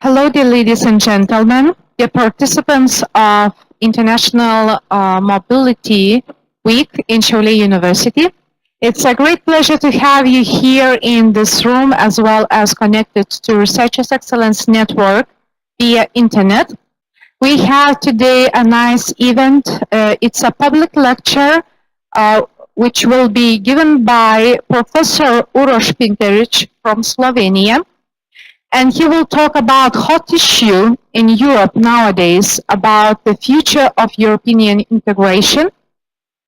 Hello, dear ladies and gentlemen, dear participants of International Mobility Week in Siauliai University. It's a great pleasure to have you here in this room as well as connected to Researchers Excellence Network via internet. We have today a nice event. It's a public lecture which will be given by Professor Uroš Pinterič from Slovenia. And he will talk about hot issue in Europe nowadays about the future of European integration.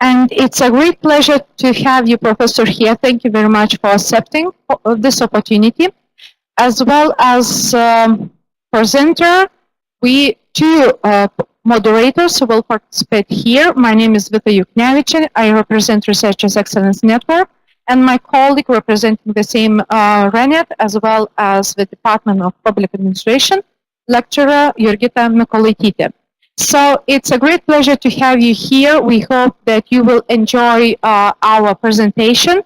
And it's a great pleasure to have you, Professor, here. Thank you very much for accepting this opportunity. As well as presenter, we two moderators who will participate here. My name is Vita Yuknevic. I represent Researchers Excellence Network, and my colleague representing the same RENET, as well as the Department of Public Administration, lecturer Jurgita Mykolaitytė. So it's a great pleasure to have you here. We hope that you will enjoy our presentation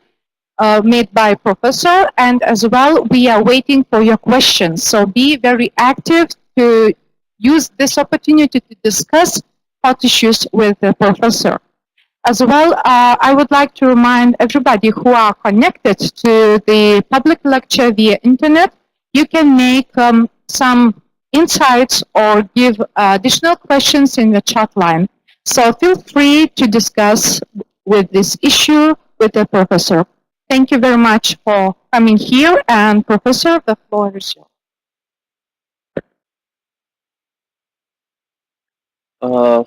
made by Professor, and as well, we are waiting for your questions. So be very active to use this opportunity to discuss hot issues with the Professor. As well, I would like to remind everybody who are connected to the public lecture via internet, you can make some insights or give additional questions in the chat line. So feel free to discuss with this issue with the Professor. Thank you very much for coming here, and Professor, the floor is yours.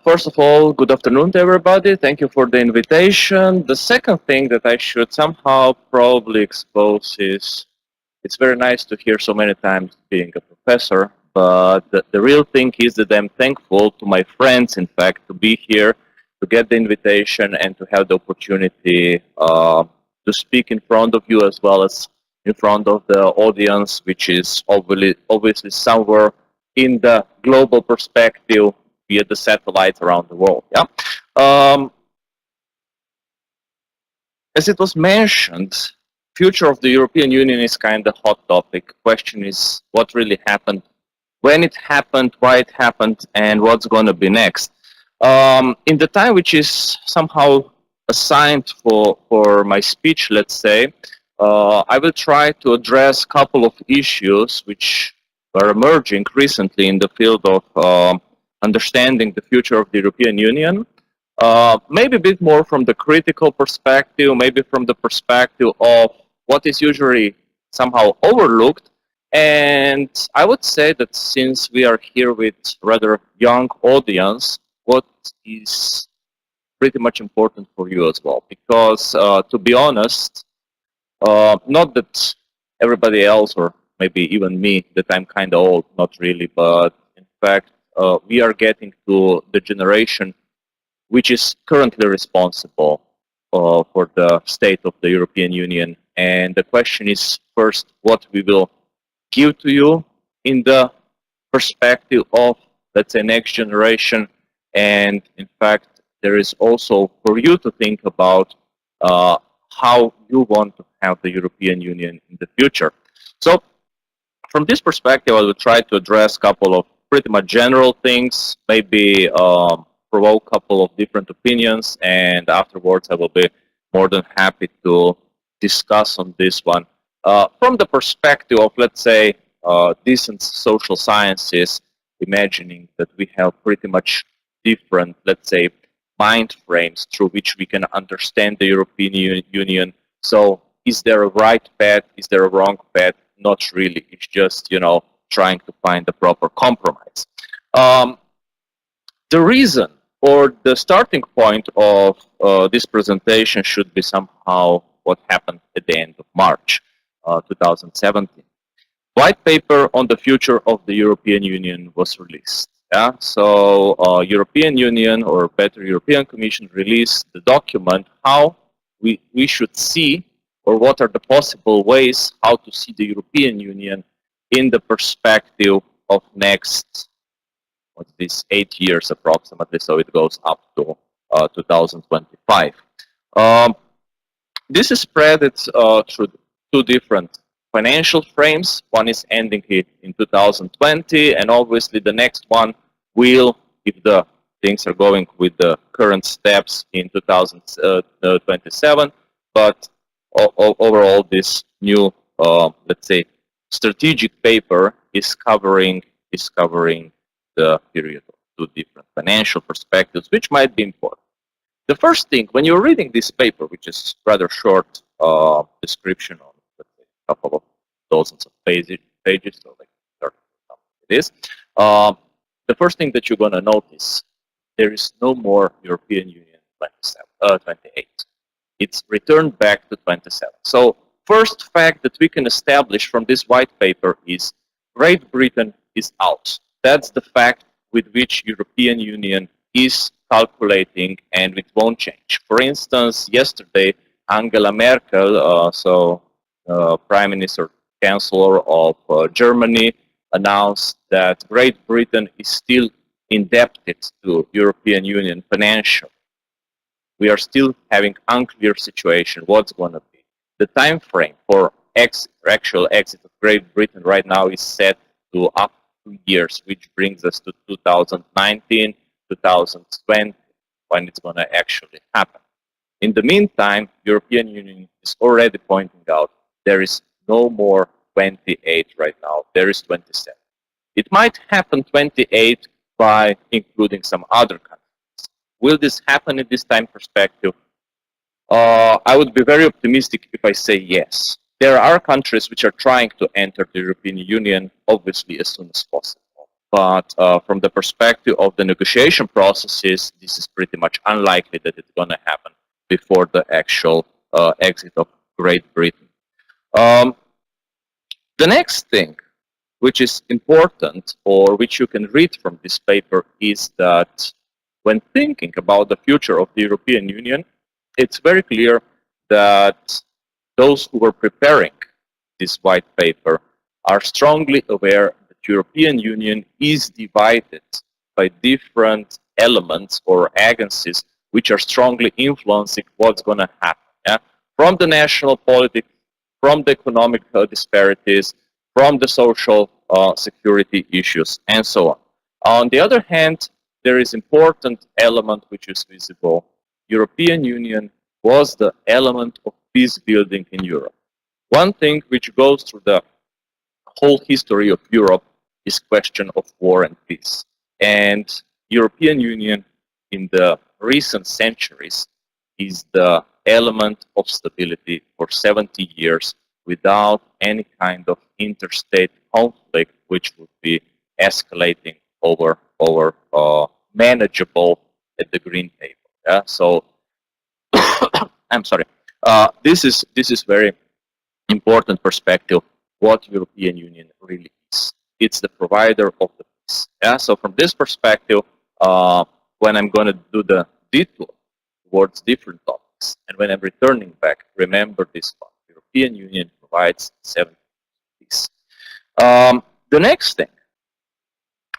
First of all, good afternoon to everybody. Thank you for the invitation. The second thing that I should somehow probably expose is it's very nice to hear so many times being a professor, but the real thing is that I'm thankful to my friends, in fact, to be here, to get the invitation and to have the opportunity to speak in front of you as well as in front of the audience, which is obviously somewhere in the global perspective via the satellites around the world. Yeah. As it was mentioned, future of the European Union is kind of hot topic. Question is what really happened, when it happened, why it happened, and what's going to be next. In the time which is somehow assigned for my speech, let's say, I will try to address a couple of issues which are emerging recently in the field of understanding the future of the European Union, maybe a bit more from the critical perspective, maybe from the perspective of what is usually somehow overlooked. And I would say that since we are here with rather young audience, what is pretty much important for you as well. Because to be honest, not that everybody else or maybe even me, that I'm kind of old, not really, but in fact, we are getting to the generation which is currently responsible for the state of the European Union. And the question is first what we will give to you in the perspective of, let's say, next generation. And in fact, there is also for you to think about how you want to have the European Union in the future. So from this perspective, I will try to address a couple of pretty much general things, maybe provoke a couple of different opinions, and afterwards I will be more than happy to discuss on this one. From the perspective of, let's say, decent social sciences, imagining that we have pretty much different, let's say, mind frames through which we can understand the European Union. So is there a right path? Is there a wrong path? Not really. It's just, you know, trying to find the proper compromise. The reason or the starting point of this presentation should be somehow what happened at the end of March 2017. White paper on the future of the European Union was released. Yeah? So European Union, or better European Commission, released the document how we should see, or what are the possible ways how to see the European Union in the perspective of next, what's this, 8 years approximately, so it goes up to 2025. This is spread through two different financial frames. One is ending it in 2020, and obviously the next one will, if the things are going with the current steps, in 2027. But overall, this new, let's say, strategic paper is covering the period of two different financial perspectives, which might be important. The first thing, when you're reading this paper, which is rather short description on, let's say, a couple of dozens of pages, so like 30 or something it is, the first thing that you're going to notice, there is no more European Union 28. It's returned back to 27. So first fact that we can establish from this white paper is Great Britain is out. That's the fact with which European Union is calculating, and it won't change. For instance, yesterday, Angela Merkel, Prime Minister, Chancellor of Germany, announced that Great Britain is still indebted to European Union financially. We are still having unclear situation what's going to be. The time frame for actual exit of Great Britain right now is set to up to 2 years, which brings us to 2019, 2020, when it's going to actually happen. In the meantime, European Union is already pointing out there is no more 28 right now, there is 27. It might happen 28 by including some other countries. Will this happen in this time perspective? I would be very optimistic if I say yes. There are countries which are trying to enter the European Union, obviously, as soon as possible. But from the perspective of the negotiation processes, this is pretty much unlikely that it's going to happen before the actual exit of Great Britain. The next thing, which is important, or which you can read from this paper, is that when thinking about the future of the European Union, it's very clear that those who were preparing this white paper are strongly aware that European Union is divided by different elements or agencies which are strongly influencing what's going to happen. Yeah? From the national politics, from the economic disparities, from the social security issues, and so on. On the other hand, there is important element which is visible. European Union was the element of peace building in Europe. One thing which goes through the whole history of Europe is question of war and peace. And European Union in the recent centuries is the element of stability for 70 years without any kind of interstate conflict which would be escalating over manageable at the green table. Yeah? So I'm sorry. This is very important perspective. What European Union really is. It's the provider of the peace. Yeah. So from this perspective, when I'm going to do the detour towards different topics, and when I'm returning back, remember this one: European Union provides 70 peace. The next thing,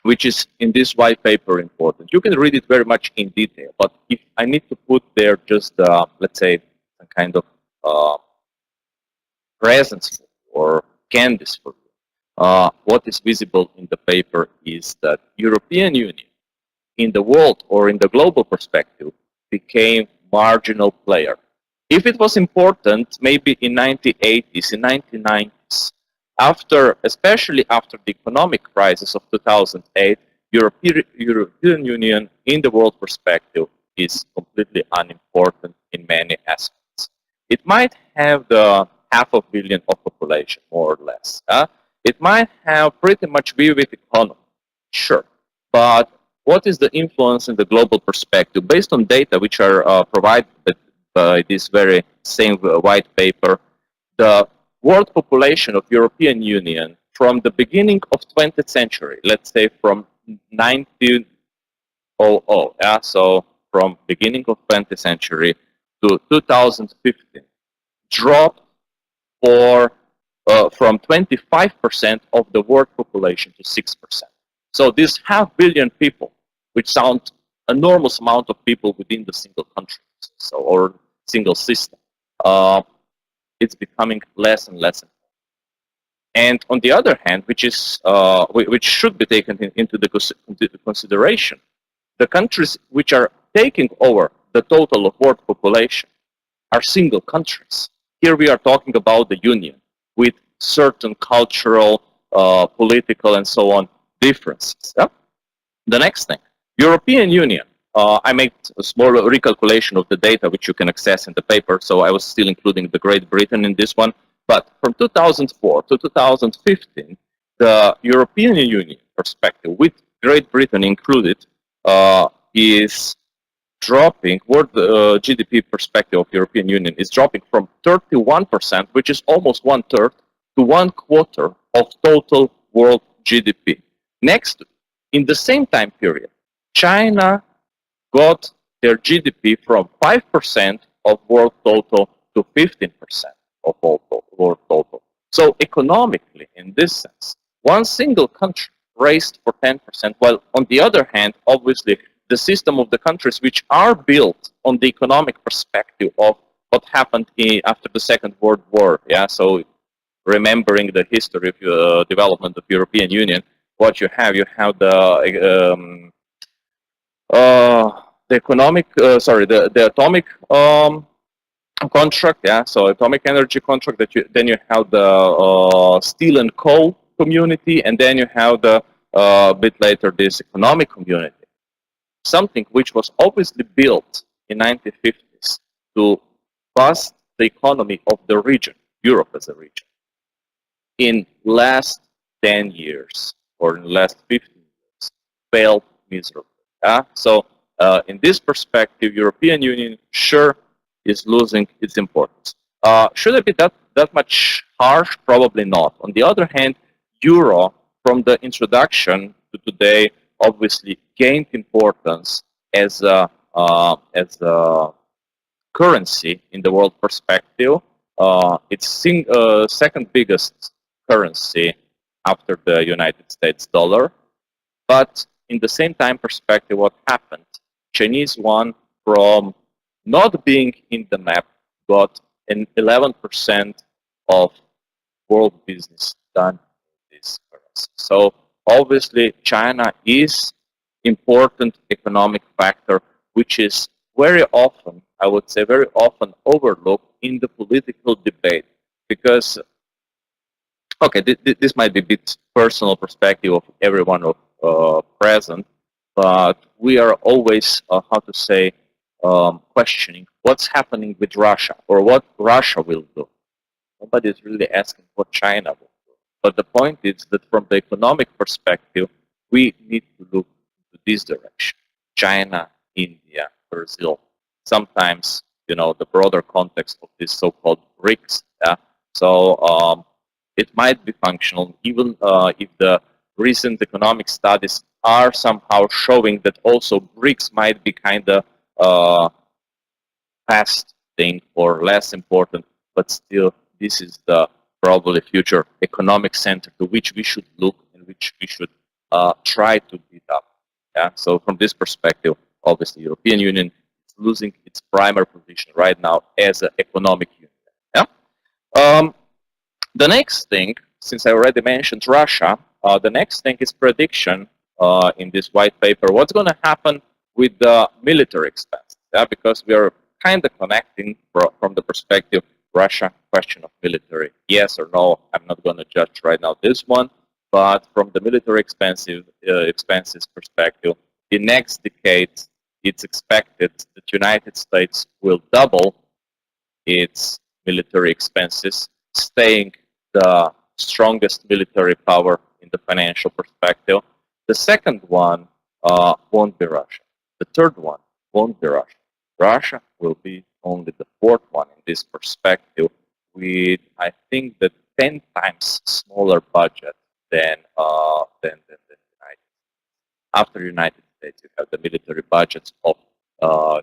which is in this white paper important, you can read it very much in detail. But if I need to put there just, let's say, a kind of presence or canvas for you, what is visible in the paper is that European Union in the world or in the global perspective became marginal player. If it was important, maybe in 1980s, in 1990s, especially after the economic crisis of 2008, European Union in the world perspective is completely unimportant in many aspects. It might have the 500 million of population, more or less. It might have pretty much vivid economy, sure. But what is the influence in the global perspective? Based on data which are provided by this very same white paper, the world population of European Union from the beginning of 20th century, let's say from 1900, yeah, so from beginning of 20th century to 2015, dropped from 25% of the world population to 6%. So this 500 million people, which sound enormous amount of people within the single country, so or single system, it's becoming less and less important. And on the other hand, which should be taken into the consideration, the countries which are taking over the total of world population are single countries. Here we are talking about the Union with certain cultural, political, and so on differences. Yeah? The next thing, European Union. I made a small recalculation of the data which you can access in the paper, so I was still including the Great Britain in this one. But from 2004 to 2015, the European Union perspective, with Great Britain included, is dropping, world GDP perspective of European Union is dropping from 31%, which is almost 1/3, to 1/4 of total world GDP. Next, in the same time period, China got their GDP from 5% of world total to 15% of world total. So economically, in this sense, one single country raised for 10%, while on the other hand, obviously, the system of the countries which are built on the economic perspective of what happened after the Second World War. Yeah, so remembering the history of development of European Union, what you have the atomic contract, yeah, so atomic energy contract. Then you have the steel and coal community, and then you have the bit later this economic community. Something which was obviously built in 1950s to boost the economy of the region, Europe as a region, in last 10 years or in last 15 years, failed miserably. Yeah? So in this perspective, European Union sure is losing its importance. Should it be that much harsh? Probably not. On the other hand, euro from the introduction to today obviously gained importance as a currency in the world perspective. It's second biggest currency after the United States dollar. But in the same time perspective, what happened? Chinese yuan, from not being in the map, got an 11% of world business done in this currency. So obviously, China is important economic factor, which is very often, I would say, very often overlooked in the political debate. Because, okay, this might be a bit personal perspective of everyone present, but we are always, how to say, questioning what's happening with Russia or what Russia will do. Nobody is really asking what China will do. But the point is that from the economic perspective, we need to look to this direction. China, India, Brazil. Sometimes, you know, the broader context of this so-called BRICS. Yeah? So it might be functional, even if the recent economic studies are somehow showing that also BRICS might be kind of past thing or less important, but still this is the probably future economic center to which we should look and which we should try to beat up. Yeah. So from this perspective, obviously, European Union is losing its primary position right now as an economic union. Yeah. The next thing, since I already mentioned Russia, the next thing is prediction in this white paper. What's going to happen with the military expense? Yeah, because we are kind of connecting from the perspective Russia question of military. Yes or no, I'm not going to judge right now this one, but from the military expenses perspective, the next decade, it's expected that United States will double its military expenses, staying the strongest military power in the financial perspective. The second one won't be Russia. The third one won't be Russia. Russia will be only the fourth one in this perspective, with, I think, the 10 times smaller budget than the United States. After the United States, you have the military budgets of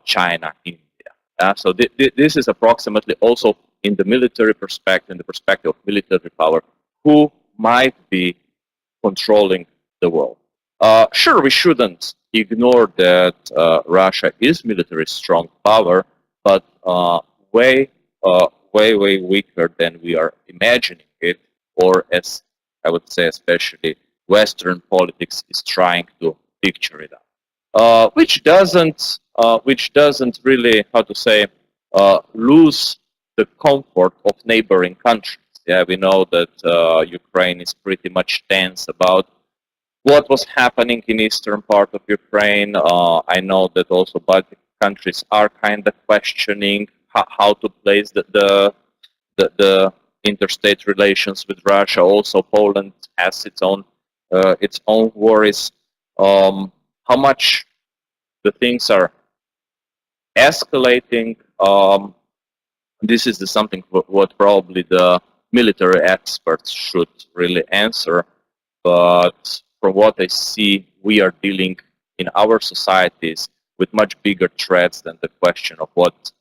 China, India. So this is approximately also in the military perspective, in the perspective of military power, who might be controlling the world. Sure, we shouldn't ignore that Russia is military strong power, but way weaker than we are imagining it, or as I would say, especially Western politics is trying to picture it up, which doesn't really, how to say, lose the comfort of neighboring countries. Yeah, we know that Ukraine is pretty much tense about what was happening in eastern part of Ukraine. I know that also Baltic countries are kind of questioning how to place the interstate relations with Russia. Also, Poland has its own worries. How much the things are escalating. This is something what probably the military experts should really answer. But from what I see, we are dealing in our societies with much bigger threats than the question of what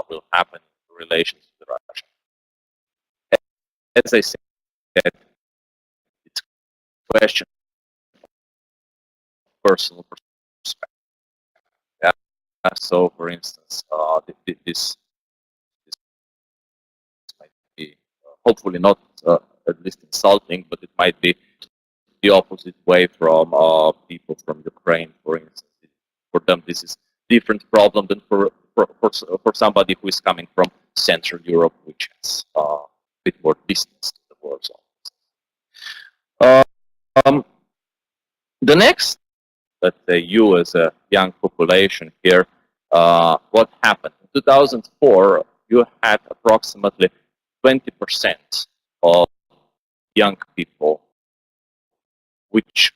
will happen in relations with Russia. As I said, it's a question of personal perspective. Yeah. So, for instance, this might be hopefully not at least insulting, but it might be the opposite way from people from Ukraine, for instance. For them, this is different problem than for somebody who is coming from Central Europe, which has a bit more distance to the war zone. The next, let's say, you as a young population here, what happened? In 2004, you had approximately 20% of young people which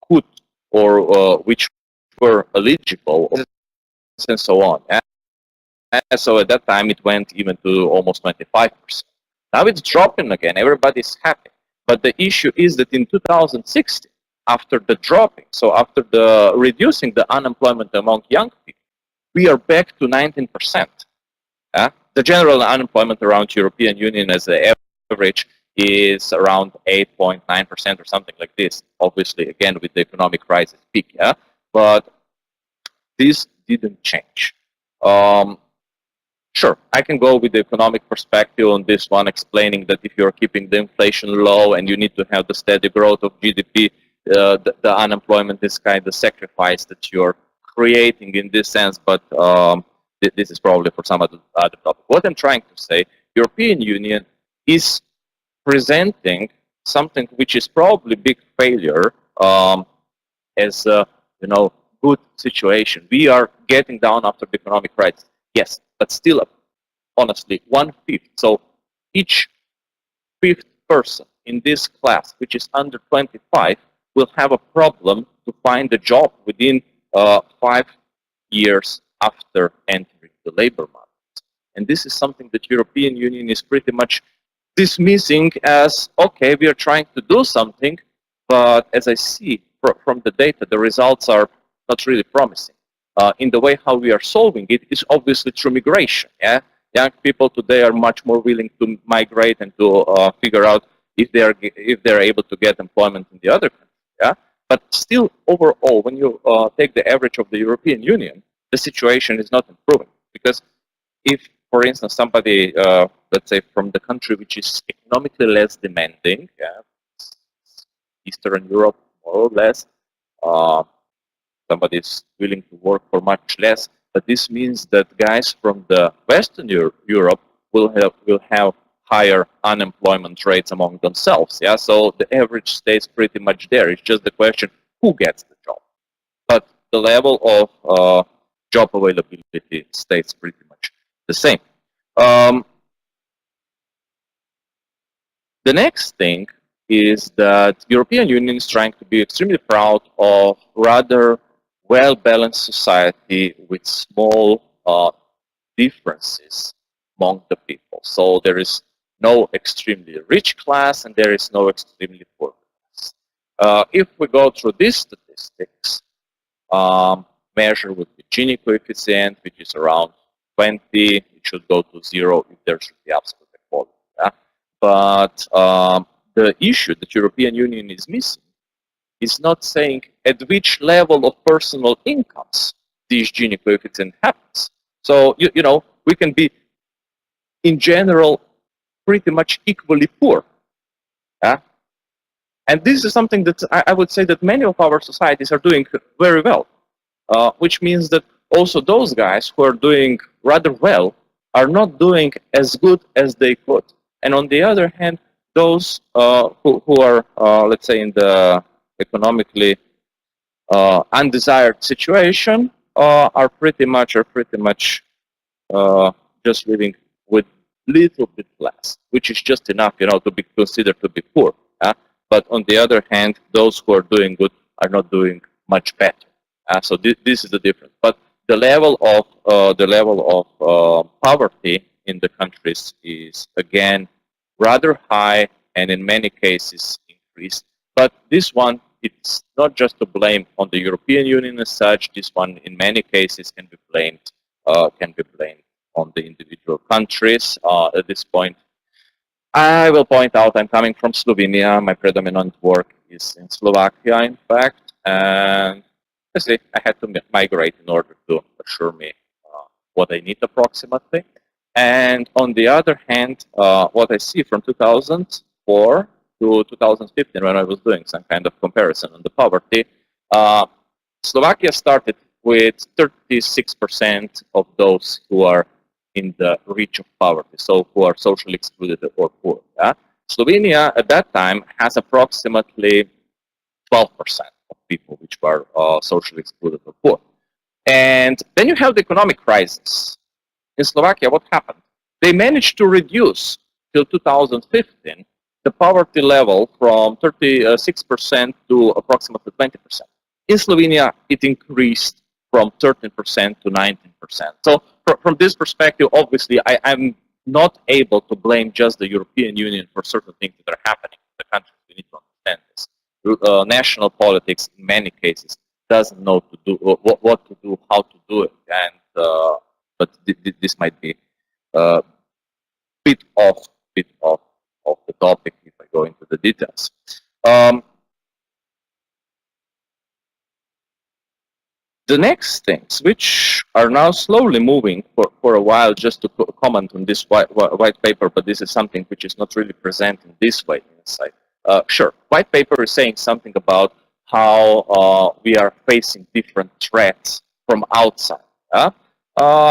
could or which were eligible and so on. And so at that time it went even to almost 25%. Now it's dropping again, everybody's happy. But the issue is that in 2016, after the dropping, so after the reducing the unemployment among young people, we are back to 19%. The general unemployment around European Union as an average is around 8.9% or something like this. Obviously, again, with the economic crisis peak, but this didn't change. Sure, I can go with the economic perspective on this one, explaining that if you're keeping the inflation low and you need to have the steady growth of GDP, the unemployment is kind of sacrifice that you're creating in this sense, but this is probably for some other topic. What I'm trying to say, European Union is presenting something which is probably big failure as a good situation. We are getting down after the economic crisis, yes, but still, honestly, 1/5. So each fifth person in this class, which is under 25, will have a problem to find a job within 5 years after entering the labor market. And this is something that European Union is pretty much dismissing as, okay, we are trying to do something, but as I see from the data, the results are not really promising. In the way how we are solving it is obviously through migration. Yeah, young people today are much more willing to migrate and to figure out if they're able to get employment in the other country. Yeah, but still, overall, when you take the average of the European Union, the situation is not improving, because if, for instance, somebody, let's say, from the country which is economically less demanding, Eastern Europe, more or less, somebody is willing to work for much less, but this means that guys from the Western Europe will have higher unemployment rates among themselves. Yeah, so the average stays pretty much there. It's just the question who gets the job, but the level of job availability stays pretty much the same. The next thing is that European Union is trying to be extremely proud of rather well-balanced society with small differences among the people. So there is no extremely rich class and there is no extremely poor class. If we go through these statistics, measure with the Gini coefficient, which is around 20, it should go to 0 if there should be absolute equality. Yeah? But the issue that European Union is missing is not saying at which level of personal incomes this Gini coefficient happens. So, you know, we can be, in general, pretty much equally poor. Yeah? And this is something that I would say that many of our societies are doing very well, which means that also those guys who are doing rather well are not doing as good as they could. And on the other hand, those who are, let's say, in the economically undesired situation are pretty much just living with little bit less, which is just enough, to be considered to be poor. But on the other hand, those who are doing good are not doing much better. So this is the difference. But the level of poverty in the countries is again rather high, and in many cases increased. But this one, it's not just to blame on the European Union as such. This one, in many cases, can be blamed on the individual countries. At this point, I will point out I'm coming from Slovenia. My predominant work is in Slovakia, in fact, and obviously I had to migrate in order to assure me what I need approximately. And on the other hand, what I see from 2004 to 2015, when I was doing some kind of comparison on the poverty, Slovakia started with 36% of those who are in the reach of poverty, so who are socially excluded or poor. Slovenia at that time has approximately 12% of people which were socially excluded or poor. And then you have the economic crisis. In Slovakia, what happened? They managed to reduce till 2015 the poverty level from 36% to approximately 20%. In Slovenia, it increased from 13% to 19%. So from this perspective, obviously, I'm not able to blame just the European Union for certain things that are happening in the country. We need to understand this. National politics, in many cases, doesn't know to do what to do, how to do it, and but this might be a bit off the topic if I go into the details. The next things, which are now slowly moving for a while, just to comment on this white paper, but this is something which is not really present in this way inside. Sure, white paper is saying something about how we are facing different threats from outside.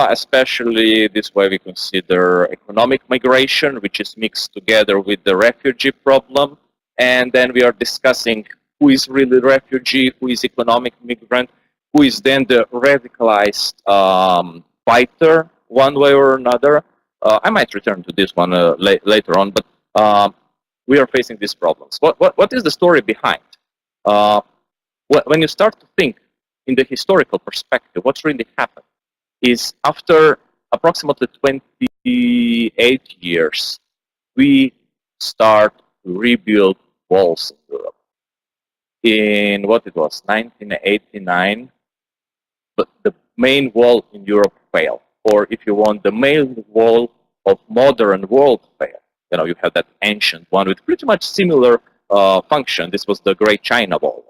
Especially this way we consider economic migration, which is mixed together with the refugee problem. And then we are discussing who is really refugee, who is economic migrant, who is then the radicalized fighter one way or another. I might return to this one later on, but we are facing these problems. What is the story behind? When you start to think in the historical perspective, what's really happened is after approximately 28 years, we start to rebuild walls in Europe. In what it was, 1989, but the main wall in Europe failed. Or if you want, the main wall of modern world failed. You have that ancient one with pretty much similar function. This was the Great China Wall.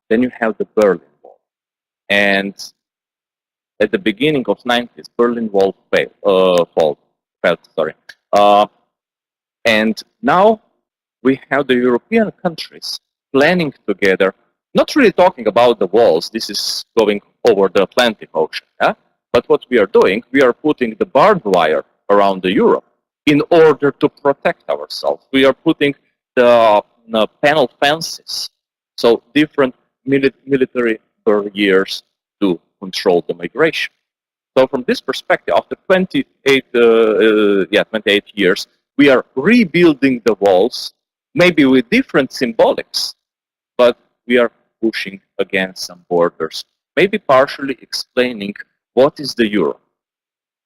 Then you have the Berlin Wall. And at the beginning of 90s, Berlin Wall failed. And now we have the European countries planning together, not really talking about the walls, this is going over the Atlantic Ocean, but what we are doing, we are putting the barbed wire around the Europe in order to protect ourselves. We are putting the panel fences, so different military barriers to control the migration. So from this perspective, after 28 years, we are rebuilding the walls, maybe with different symbolics, but we are pushing against some borders, maybe partially explaining what is the Europe,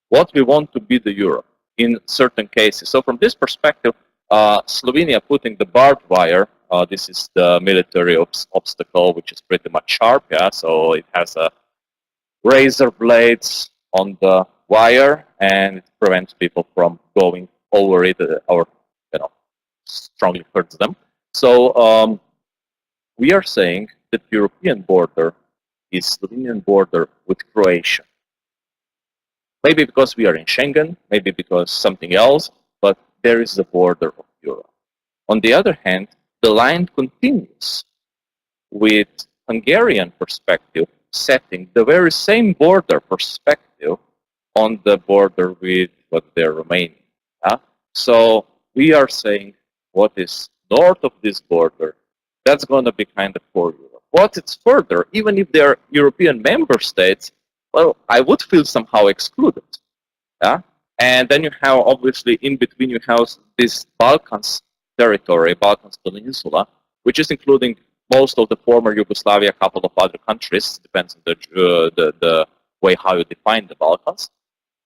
what we want to be the Europe in certain cases. So from this perspective, Slovenia putting the barbed wire, this is the military obstacle, which is pretty much sharp, so it has razor blades on the wire, and it prevents people from going over it or strongly hurts them. So we are saying that the European border is Slovenian border with Croatia. Maybe because we are in Schengen, maybe because something else, but there is the border of Europe. On the other hand, the line continues with Hungarian perspective setting the very same border perspective on the border with what they're Romania. So we are saying what is north of this border, that's going to be kind of for Europe. What is further, even if they're European member states, well, I would feel somehow excluded. And then you have, obviously, in between you have this Balkans territory, Balkans Peninsula, which is including most of the former Yugoslavia, a couple of other countries, depends on the way how you define the Balkans.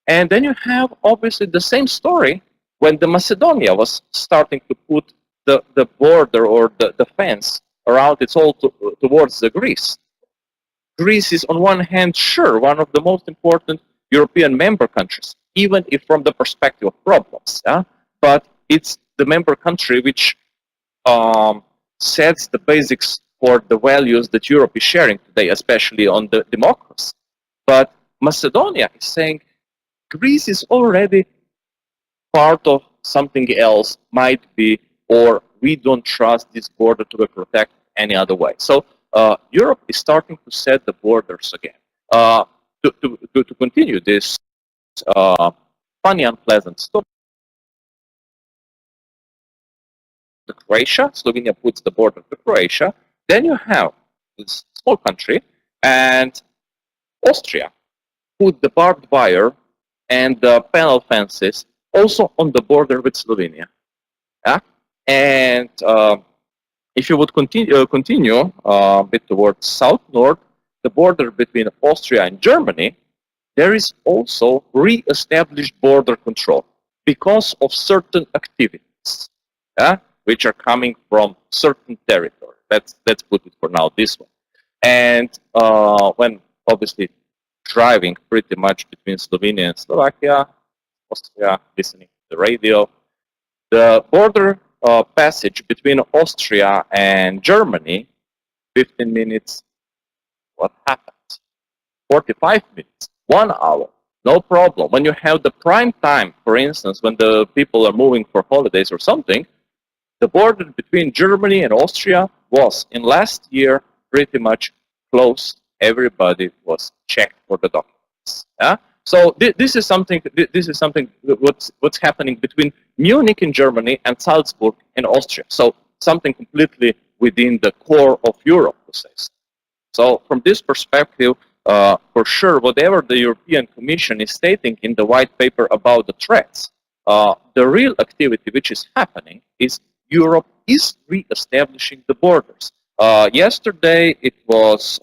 And then you have, obviously, the same story when the Macedonia was starting to put the border or the fence around it's all towards the Greece. Greece is, on one hand, sure, one of the most important European member countries, even if from the perspective of problems, but it's the member country which sets the basics for the values that Europe is sharing today, especially on the democracy. But Macedonia is saying Greece is already part of something else, might be, or we don't trust this border to be protected any other way. So Europe is starting to set the borders again. To continue this funny, unpleasant story, Croatia, Slovenia puts the border to Croatia. Then you have this small country, and Austria put the barbed wire and the panel fences also on the border with Slovenia. And if you would continue a bit towards south-north, the border between Austria and Germany, there is also re-established border control because of certain activities, which are coming from certain territory. Let's put it for now this way. And when obviously driving pretty much between Slovenia and Slovakia, Austria, listening to the radio, the border passage between Austria and Germany, 15 minutes, what happened? 45 minutes, 1 hour, no problem. When you have the prime time, for instance, when the people are moving for holidays or something, the border between Germany and Austria was, in last year, pretty much closed. Everybody was checked for the documents. So this is something. What's happening between Munich in Germany and Salzburg in Austria. So something completely within the core of Europe, to say so. So from this perspective, for sure, whatever the European Commission is stating in the white paper about the threats, the real activity which is happening is Europe is re-establishing the borders. Yesterday, it was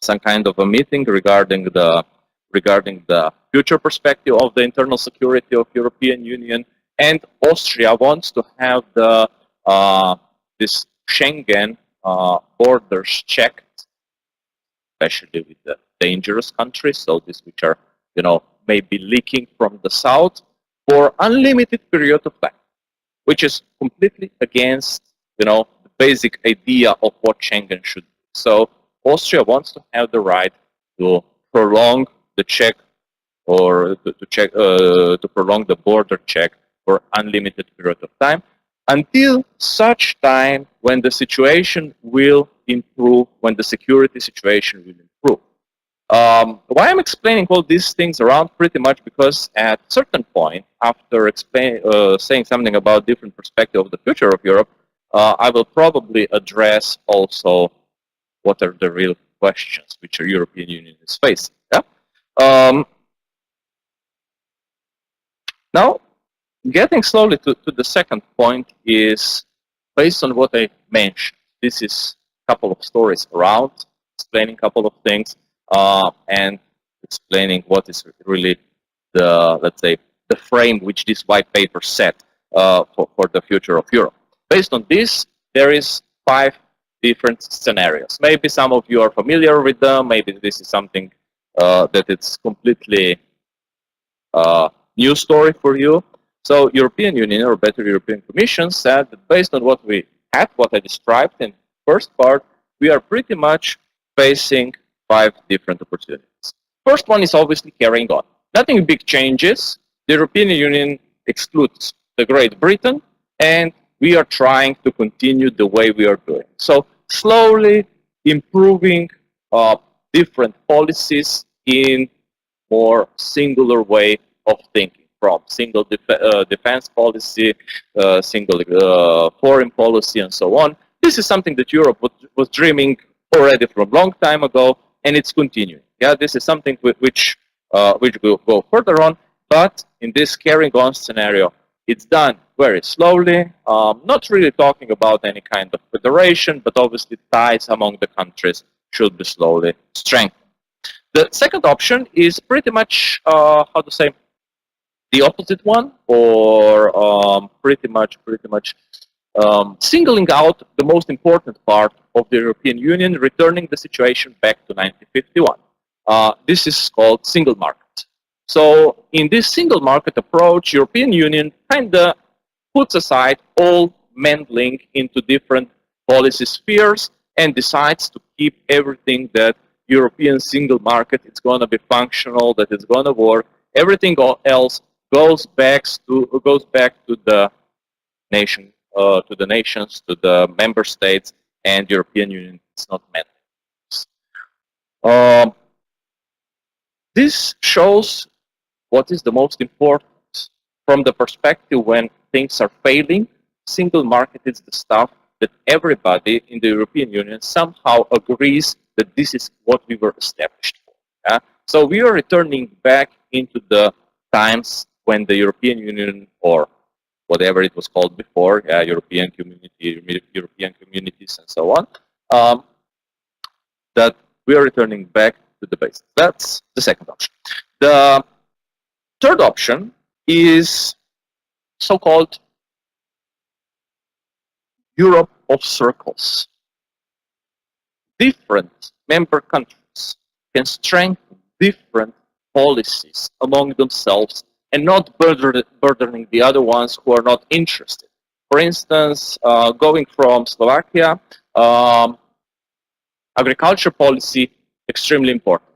some kind of a meeting regarding the future perspective of the internal security of European Union, and Austria wants to have the this Schengen borders checked, especially with the dangerous countries, so these which are maybe leaking from the south for unlimited period of time, which is completely against the basic idea of what Schengen should be. So Austria wants to have the right to prolong the check, or to prolong the border check for unlimited period of time, until such time when the situation will improve, when the security situation will improve. Why I'm explaining all these things around? Pretty much because at a certain point, after saying something about different perspective of the future of Europe, I will probably address also what are the real questions which the European Union is facing. Now, getting slowly to the second point is based on what I mentioned. This is a couple of stories around, explaining a couple of things, and explaining what is really the, let's say, the frame which this white paper set for the future of Europe. Based on this, there is 5 different scenarios. Maybe some of you are familiar with them. Maybe this is something that it's completely new story for you. So European Union, or better European Commission, said that based on what we had, what I described in the first part, we are pretty much facing 5 different opportunities. First one is obviously carrying on. Nothing big changes. The European Union excludes the Great Britain, and we are trying to continue the way we are doing. So slowly improving different policies in more singular way of thinking, from single defense policy, single foreign policy, and so on. This is something that Europe was dreaming already from a long time ago, and it's continuing. Yeah, this is something which will go further on, but in this carrying on scenario, it's done very slowly, not really talking about any kind of federation, but obviously ties among the countries should be slowly strengthened. The second option is pretty much, how to say, the opposite one, or pretty much singling out the most important part of the European Union, returning the situation back to 1951. This is called single market. So in this single market approach, European Union kind of puts aside all meddling into different policy spheres and decides to keep everything that European single market is going to be functional, that it's going to work. Everything else goes back to the nation, to the nations, to the member states, and European Union is not meddling. This shows what is the most important from the perspective when things are failing. Single market is the stuff that everybody in the European Union somehow agrees that this is what we were established for. Yeah? So we are returning back into the times when the European Union, or whatever it was called before, European Community, European communities, and so on, that we are returning back to the basics. That's the second option. The third option is so-called Europe of circles. Different member countries can strengthen different policies among themselves and not burdening the other ones who are not interested. For instance, going from Slovakia, agriculture policy, extremely important.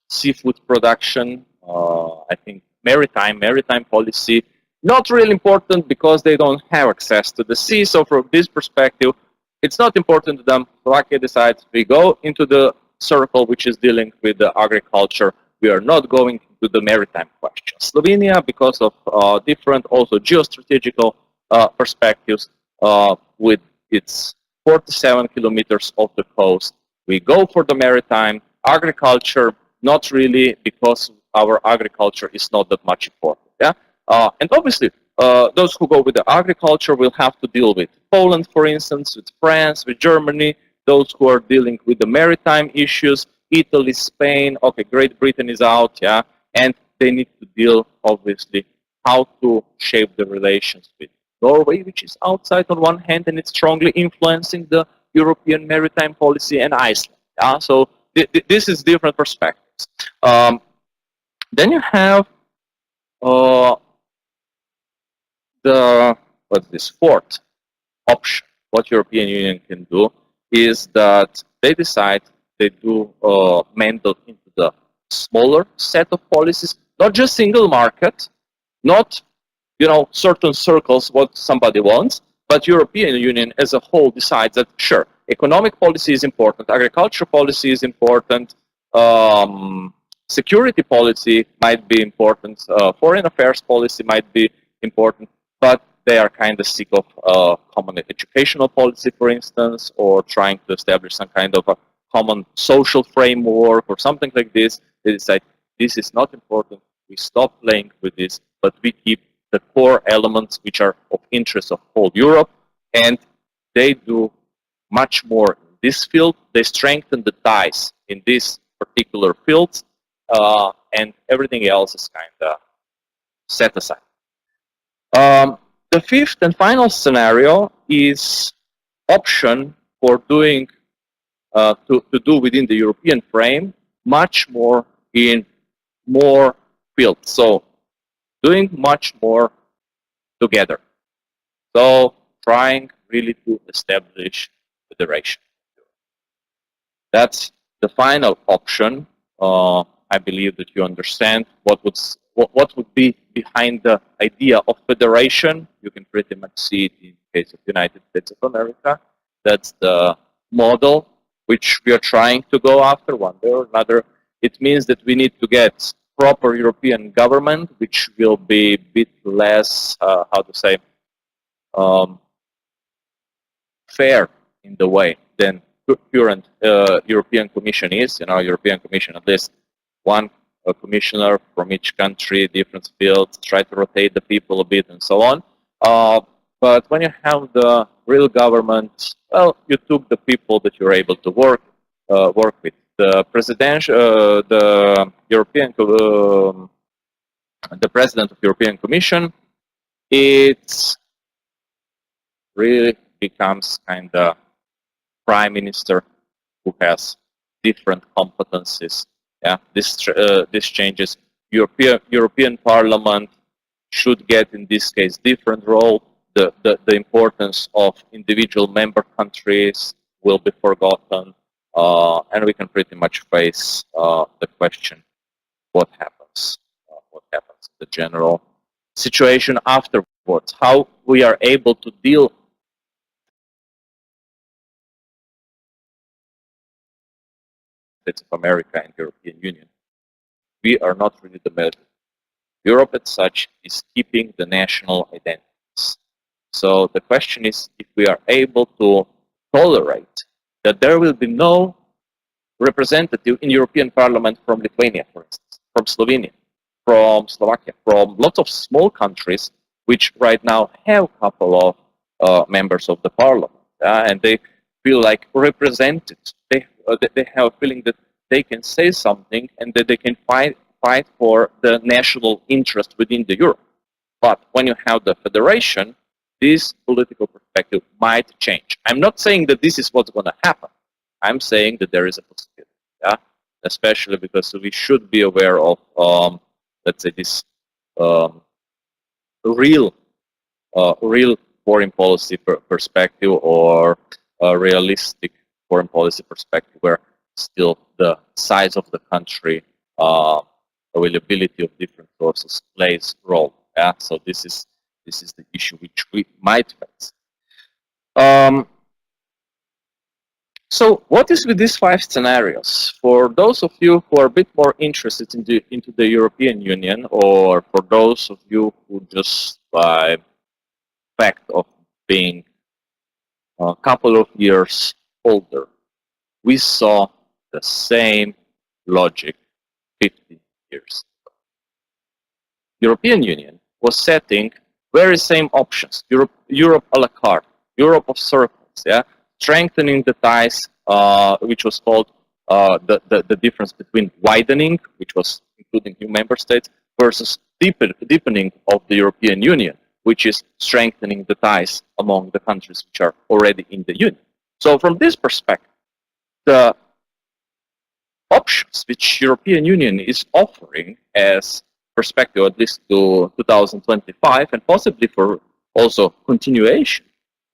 Seafood production, I think maritime policy, not really important because they don't have access to the sea. So from this perspective, it's not important to them. Slovakia decides we go into the circle which is dealing with the agriculture. We are not going to the maritime question. Slovenia, because of different also geostrategical perspectives, with its 47 kilometers of the coast, we go for the maritime. Agriculture, not really, because our agriculture is not that much important. Yeah, and obviously those who go with the agriculture will have to deal with Poland, for instance, with France, with Germany. Those who are dealing with the maritime issues, Italy, Spain. Okay, Great Britain is out. Yeah, and they need to deal, obviously, how to shape the relations with Norway, which is outside on one hand, and it's strongly influencing the European maritime policy, and Iceland. Yeah, so this is different perspectives. Then you have what's this fourth option. What European Union can do is that they decide they do meddle into the smaller set of policies, not just single market, not certain circles what somebody wants, but European Union as a whole decides that sure, economic policy is important, agriculture policy is important, security policy might be important, foreign affairs policy might be important, but they are kind of sick of common educational policy, for instance, or trying to establish some kind of a common social framework or something like this. They decide this is not important, we stop playing with this, but we keep the core elements which are of interest of whole Europe, and they do much more in this field. They strengthen the ties in these particular fields, and everything else is kind of set aside. The fifth and final scenario is option for doing to do within the European frame much more in more fields. So doing much more together. So trying really to establish federation. That's the final option. I believe that you understand what what would be behind the idea of federation. You can pretty much see it in the case of United States of America. That's the model which we are trying to go after one way or another. It means that we need to get proper European government, which will be a bit less, how to say, fair in the way than current European Commission is. You know, European Commission, at least one commissioner from each country, different fields, try to rotate the people a bit and so on. But when you have the real government, well, you took the people that you're able to work with. The presidential, the president of European Commission, it's really becomes kind of prime minister who has different competencies. Yeah, this changes. European Parliament should get, in this case, different role. The importance of individual member countries will be forgotten, and we can pretty much face the question: what happens? What happens in the general situation afterwards? How we are able to deal States of America and European Union. We are not really the middle. Europe as such is keeping the national identities. So the question is if we are able to tolerate that there will be no representative in European Parliament from Lithuania, for instance, from Slovenia, from Slovakia, from lots of small countries which right now have a couple of members of the parliament, and they feel like represented. They have a feeling that they can say something and that they can fight for the national interest within the Europe. But when you have the federation, this political perspective might change. I'm not saying that this is what's going to happen. I'm saying that there is a possibility, yeah? Especially because we should be aware of, let's say, this real foreign policy perspective, or a realistic foreign policy perspective, where still the size of the country, availability of different sources plays a role. Yeah, so this is the issue which we might face. So what is with these 5 scenarios? For those of you who are a bit more interested into the European Union, or for those of you who just by fact of being a couple of years older, we saw the same logic 50 years ago. European Union was setting very same options. Europe a la carte, Europe of circles, yeah, strengthening the ties, which was called the difference between widening, which was including new member states, versus deepening of the European Union, which is strengthening the ties among the countries which are already in the Union. So from this perspective, the options which European Union is offering as perspective, at least to 2025, and possibly for also continuation,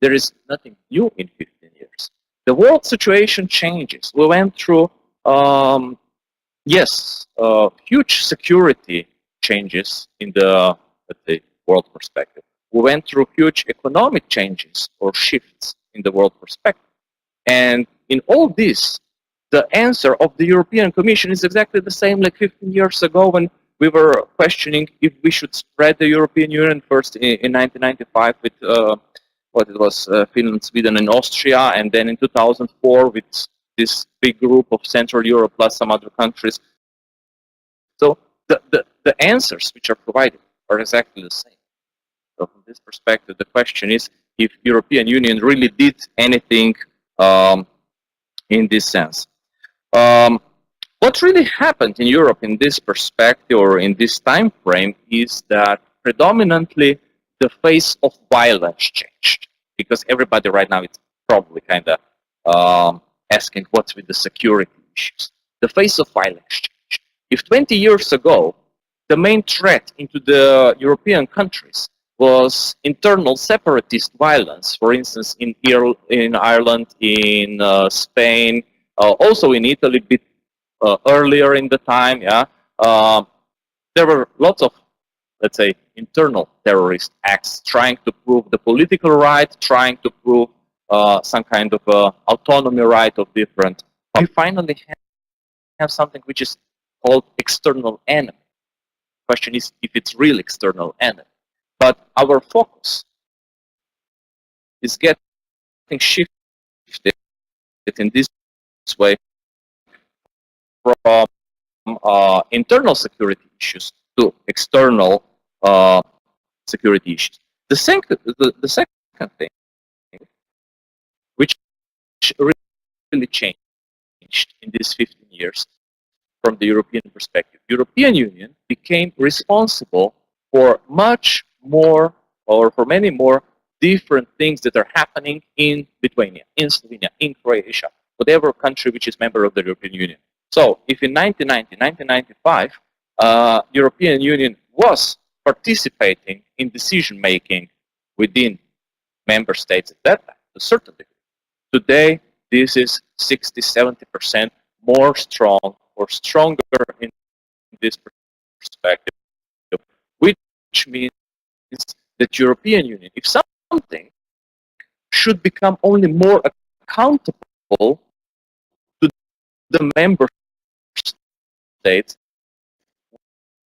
there is nothing new in 15 years. The world situation changes. We went through, huge security changes in the, let's say, world perspective. We went through huge economic changes or shifts in the world perspective. And in all this, the answer of the European Commission is exactly the same like 15 years ago, when we were questioning if we should spread the European Union first in 1995 with what it was, Finland, Sweden, and Austria, and then in 2004 with this big group of Central Europe plus some other countries. So the answers which are provided are exactly the same. So from this perspective, the question is if European Union really did anything in this sense. What really happened in Europe in this perspective or in this time frame is that predominantly the face of violence changed, because everybody right now is probably kind of asking what's with the security issues. The face of violence changed. If 20 years ago the main threat into the European countries was internal separatist violence, for instance in Ireland, in Spain, also in Italy, a bit earlier in the time, yeah. there were lots of, let's say, internal terrorist acts trying to prove the political right, trying to prove some kind of autonomy right of different. We finally have something which is called external enemy. Question is if it's real external enemy. But our focus is getting shifted in this way from internal security issues to external security issues. The second thing, which really changed in these 15 years from the European perspective, European Union became responsible for much more, or for many more different things that are happening in Lithuania, in Slovenia, in Croatia, whatever country which is member of the European Union. So if in 1995, European Union was participating in decision making within member states at that time, to a certain degree, today this is 60–70% more strong or stronger in this perspective, which means that European Union, if something, should become only more accountable to the member states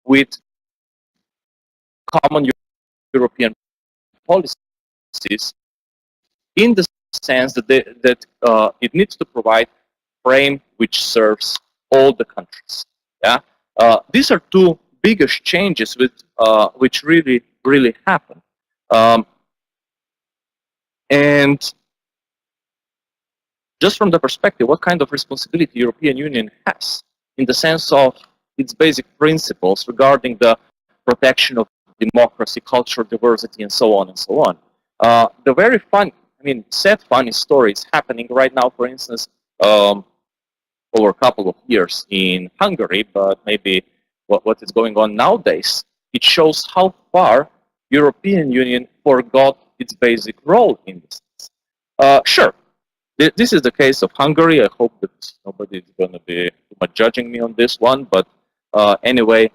with common European policies, in the sense that it needs to provide frame which serves all the countries. Yeah, these are two biggest changes which really happen, and just from the perspective, what kind of responsibility European Union has in the sense of its basic principles regarding the protection of democracy, cultural diversity, and so on and so on. The very sad, funny story is happening right now, for instance, over a couple of years in Hungary, but maybe what is going on nowadays, it shows how far European Union forgot its basic role in this. Sure, this is the case of Hungary. I hope that nobody is going to be too much judging me on this one, but anyway,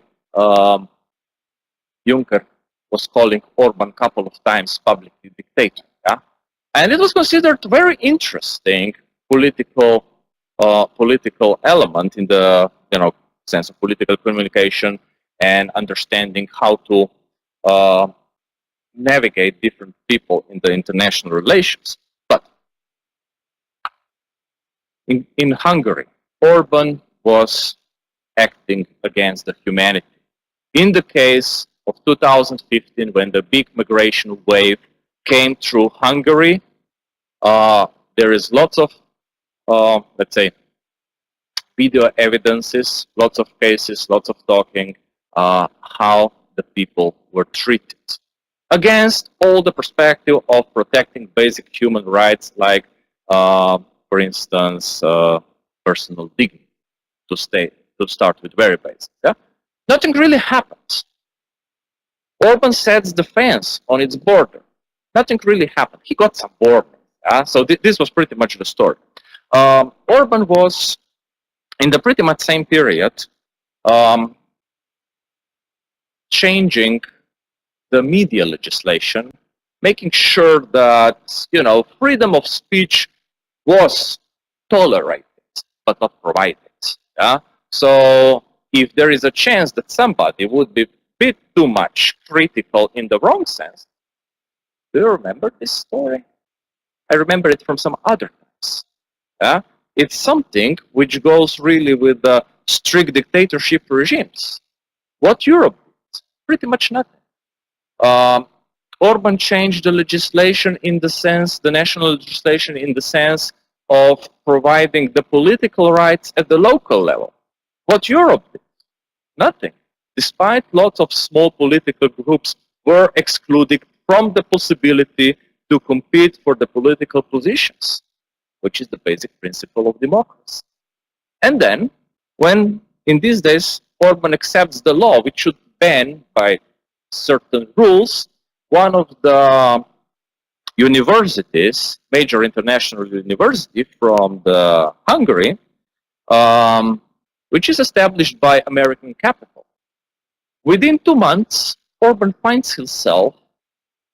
Juncker was calling Orban a couple of times publicly dictator, yeah? And it was considered very interesting political element in the sense of political communication and understanding how to navigate different people in the international relations. But in Hungary, Orban was acting against the humanity. In the case of 2015, when the big migration wave came through Hungary, there is lots of, let's say, video evidences, lots of cases, lots of talking, how the people were treated. Against all the perspective of protecting basic human rights, like, for instance, personal dignity, to start with very basic. Yeah? Nothing really happens. Orban sets the fence on its border. Nothing really happened. He got some border. Yeah? So this was pretty much the story. Orban was, in the pretty much same period, changing the media legislation, making sure that freedom of speech was tolerated but not provided. Yeah? So if there is a chance that somebody would be a bit too much critical in the wrong sense, do you remember this story? I remember it from some other times. Yeah? It's something which goes really with the strict dictatorship regimes. What Europe did? Pretty much nothing. Orban changed the legislation in the sense, the national legislation in the sense of providing the political rights at the local level. What Europe did? Nothing. Despite lots of small political groups were excluded from the possibility to compete for the political positions, which is the basic principle of democracy. And then, when in these days Orban accepts the law which should ban by certain rules, one of the universities, major international university from the Hungary, which is established by American capital, Within 2 months, Orban finds himself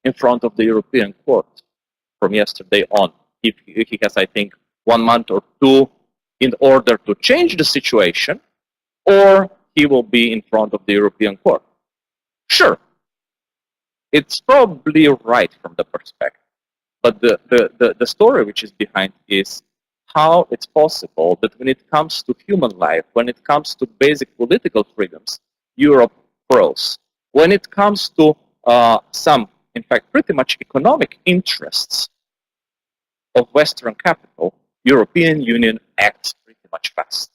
in front of the European Court from yesterday on. He has, I think, 1 month or 2 in order to change the situation, or he will be in front of the European Court. Sure, it's probably right from the perspective, but the story which is behind is how it's possible that when it comes to human life, when it comes to basic political freedoms, Europe froze. When it comes to some, in fact, pretty much economic interests of Western capital, European Union acts pretty much fast.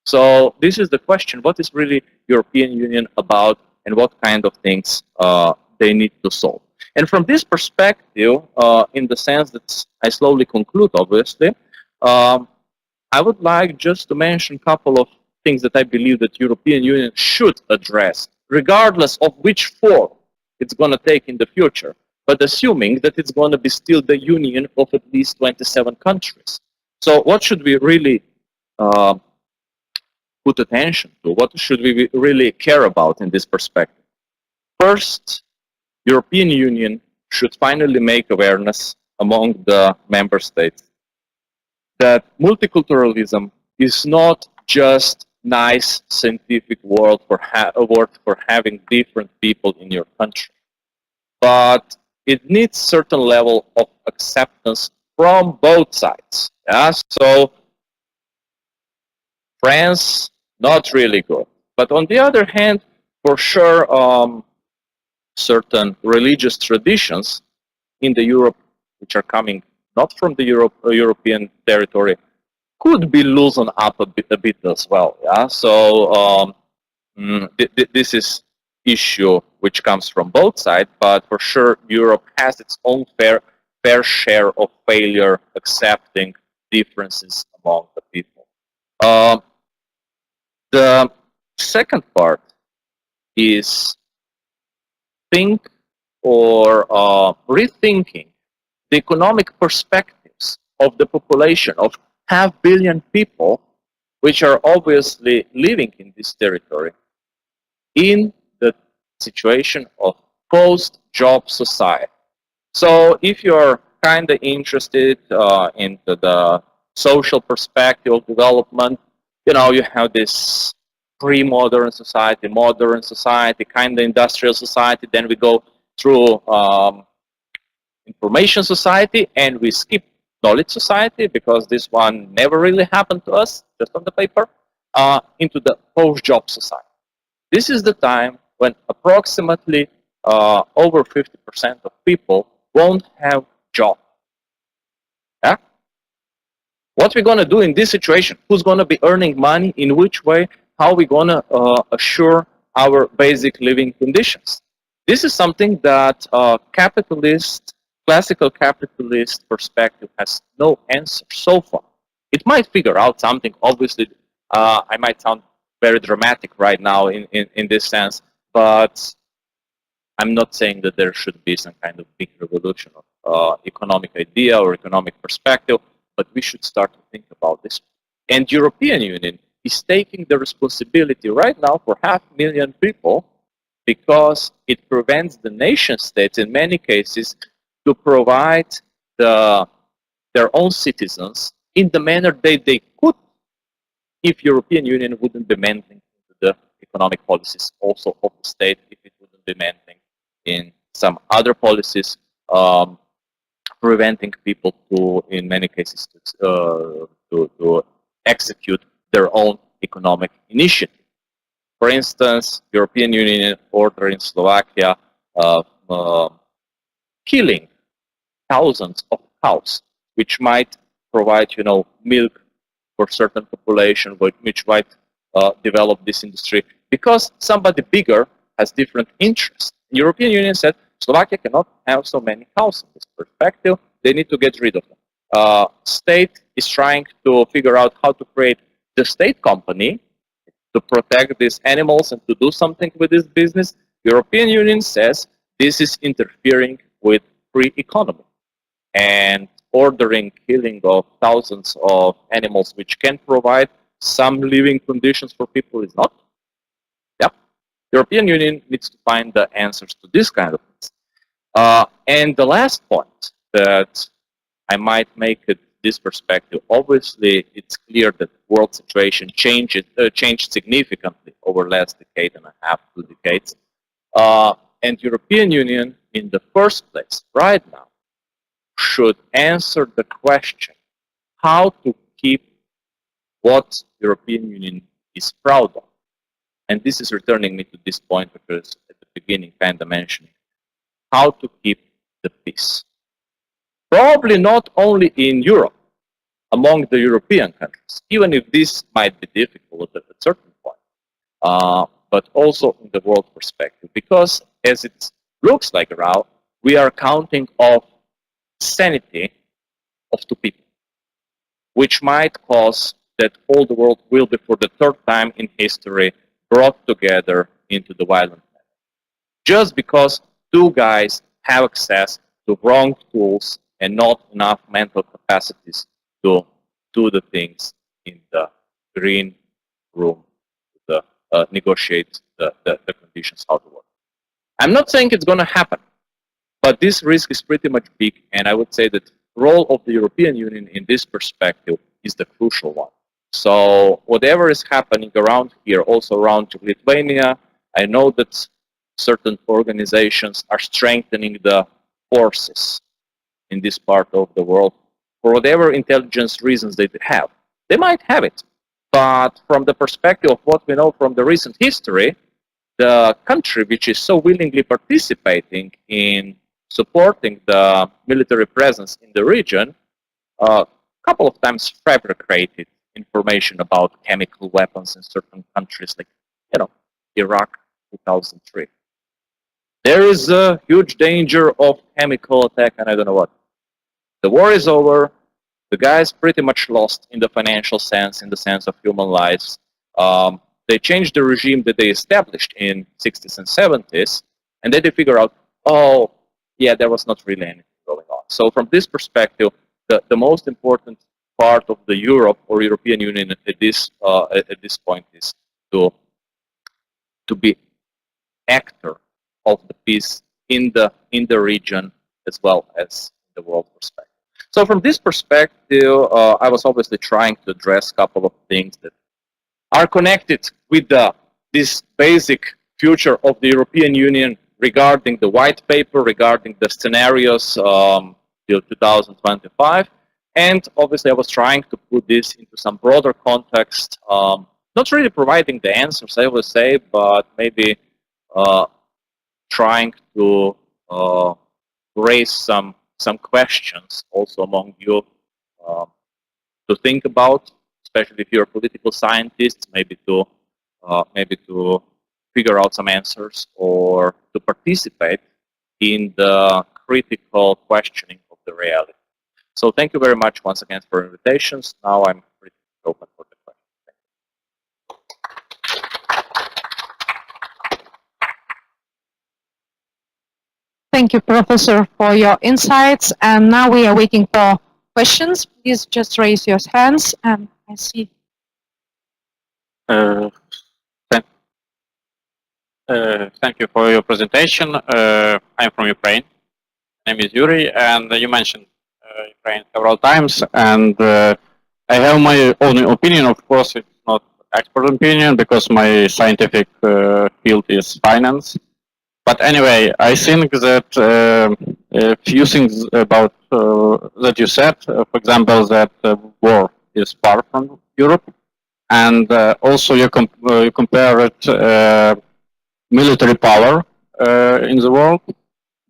So this is the question: what is really European Union about, and what kind of things they need to solve? And from this perspective, in the sense that I slowly conclude, obviously, I would like just to mention a couple of things that I believe that European Union should address, regardless of which form it's going to take in the future, but assuming that it's going to be still the union of at least 27 countries. So what should we really put attention to? What should we really care about in this perspective? First, European Union should finally make awareness among the member states that multiculturalism is not just nice scientific word for having different people in your country, but it needs certain level of acceptance from both sides. Yeah? So France, not really good. But on the other hand, for sure, certain religious traditions in the Europe, which are coming not from the European territory, could be loosened up a bit as well. Yeah? So this is issue which comes from both sides, but for sure Europe has its own fair share of failure accepting differences among the people. The second part is think or rethinking the economic perspectives of the population of 500 million people, which are obviously living in this territory, in the situation of post-job society. So if you're kind of interested into the social perspective of development, you know, you have this pre-modern society, modern society, kind of industrial society, then we go through information society, and we skip knowledge society because this one never really happened to us, just on the paper, into the post-job society. This is the time when approximately over 50% of people won't have job. Yeah? What we're going to do in this situation? Who's going to be earning money? In which way? How are we going to assure our basic living conditions? This is something that classical capitalist perspective has no answer so far. It might figure out something. Obviously, I might sound very dramatic right now in this sense, but I'm not saying that there should be some kind of big revolution of economic idea or economic perspective, but we should start to think about this. And European Union is taking the responsibility right now for 500,000 people because it prevents the nation states in many cases to provide their own citizens in the manner they could if European Union wouldn't be meddling into the economic policies also of the state, if it wouldn't be meddling in some other policies, preventing people to, in many cases, to execute their own economic initiative. For instance, European Union order in Slovakia killing thousands of cows, which might provide, you know, milk for certain population, which might develop this industry, because somebody bigger has different interests. The European Union said Slovakia cannot have so many cows in this perspective. They need to get rid of them. State is trying to figure out how to create the state company to protect these animals and to do something with this business. European Union says this is interfering with free economy, and ordering killing of thousands of animals which can provide some living conditions for people is not. Yep. European Union needs to find the answers to this kind of things. And the last point that I might make it this perspective, obviously it's clear that the world situation changed significantly over last decade and a half, 2 decades. And European Union, in the first place, right now, should answer the question how to keep what European Union is proud of. And this is returning me to this point because at the beginning kind of mentioning how to keep the peace. Probably not only in Europe, among the European countries, even if this might be difficult at a certain point, but also in the world perspective, because as it looks like now, we are counting of sanity of 2 people, which might cause that all the world will be for the 3rd time in history brought together into the violent manner. Just because 2 guys have access to wrong tools and not enough mental capacities to do the things in the green room, to negotiate the conditions how to work. I'm not saying it's going to happen, but this risk is pretty much big, and I would say that the role of the European Union in this perspective is the crucial one. So whatever is happening around here, also around Lithuania, I know that certain organizations are strengthening the forces in this part of the world for whatever intelligence reasons they have. They might have it, but from the perspective of what we know from the recent history, the country which is so willingly participating in supporting the military presence in the region, a couple of times fabricated information about chemical weapons in certain countries, like, you know, Iraq 2003. There is a huge danger of chemical attack, and I don't know what. The war is over. The guys pretty much lost in the financial sense, in the sense of human lives. They changed the regime that they established in 60s and 70s, and then they figure out, oh, yeah, there was not really anything going on. So from this perspective, the most important part of the Europe or European Union at this point is to be actor of the peace in the region as well as the world perspective. So from this perspective, I was obviously trying to address a couple of things that are connected with this basic future of the European Union regarding the white paper, regarding the scenarios till 2025. And obviously I was trying to put this into some broader context, not really providing the answers, I would say, but maybe trying to raise some questions also among you to think about, especially if you're political scientists, maybe to figure out some answers or to participate in the critical questioning of the reality. So thank you very much once again for invitations. Now I'm pretty open for the questions. Thank you, Professor, for your insights. And now we are waiting for questions. Please just raise your hands, and I see. Thank you for your presentation. I'm from Ukraine. My name is Yuri, and you mentioned Ukraine several times. And I have my own opinion. Of course, it's not expert opinion because my scientific field is finance. But anyway, I think that a few things about that you said, for example, that war is far from Europe, and also you compare it military power in the world,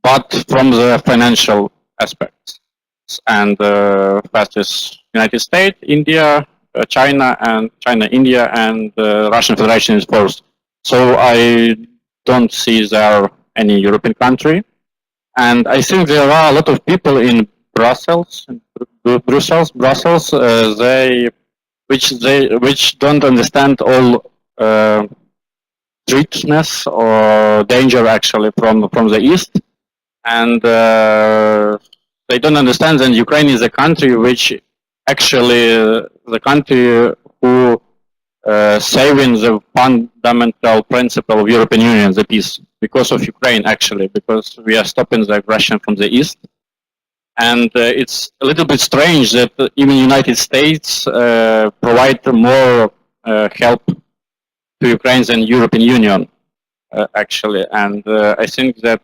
but from the financial aspects. And first is United States, India, China, India, and Russian Federation is first. So I don't see there any European country, and I think there are a lot of people in Brussels, which don't understand all threatness or danger actually from the east, and they don't understand that Ukraine is a country which actually the country who saving the fundamental principle of European Union, the peace, because of Ukraine actually, because we are stopping the aggression from the east. And it's a little bit strange that even United States provide more help to Ukraine than European Union, actually. And I think that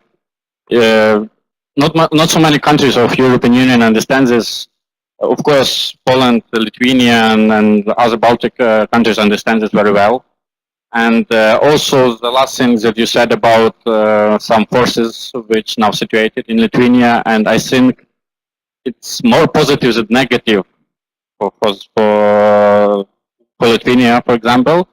not so many countries of European Union understand this. Of course, Poland, Lithuania, and other Baltic countries understand this very well. And also the last thing that you said about some forces which now situated in Lithuania, and I think it's more positive than negative for Lithuania, for example.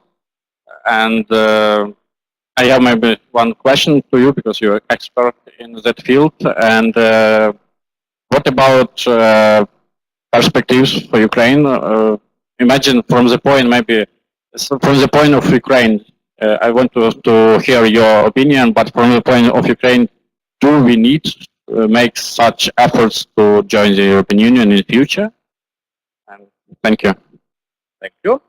And I have maybe one question to you because you're an expert in that field. And what about perspectives for Ukraine? Imagine from the point of Ukraine, I want to hear your opinion, but from the point of Ukraine, do we need to make such efforts to join the European Union in the future? And thank you. Thank you.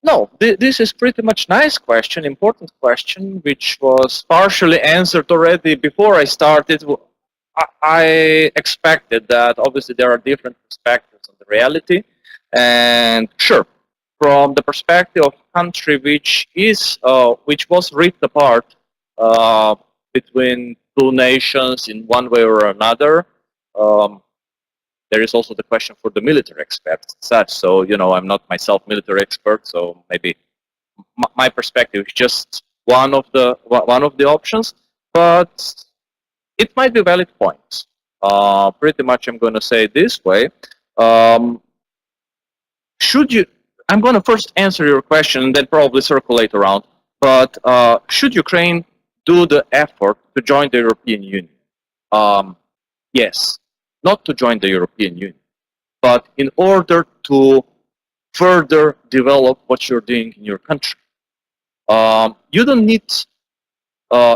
No, this is pretty much nice question, important question, which was partially answered already before I started. I expected that obviously there are different perspectives on the reality, and sure, from the perspective of country which was ripped apart between two nations in one way or another. There is also the question for the military experts and such. So, you know, I'm not myself military expert, so maybe my perspective is just one of the options, but it might be a valid point. Pretty much I'm going to say it this way. I'm going to first answer your question and then probably circulate around, but should Ukraine do the effort to join the European Union? Yes. Not to join the European Union, but in order to further develop what you're doing in your country. You don't need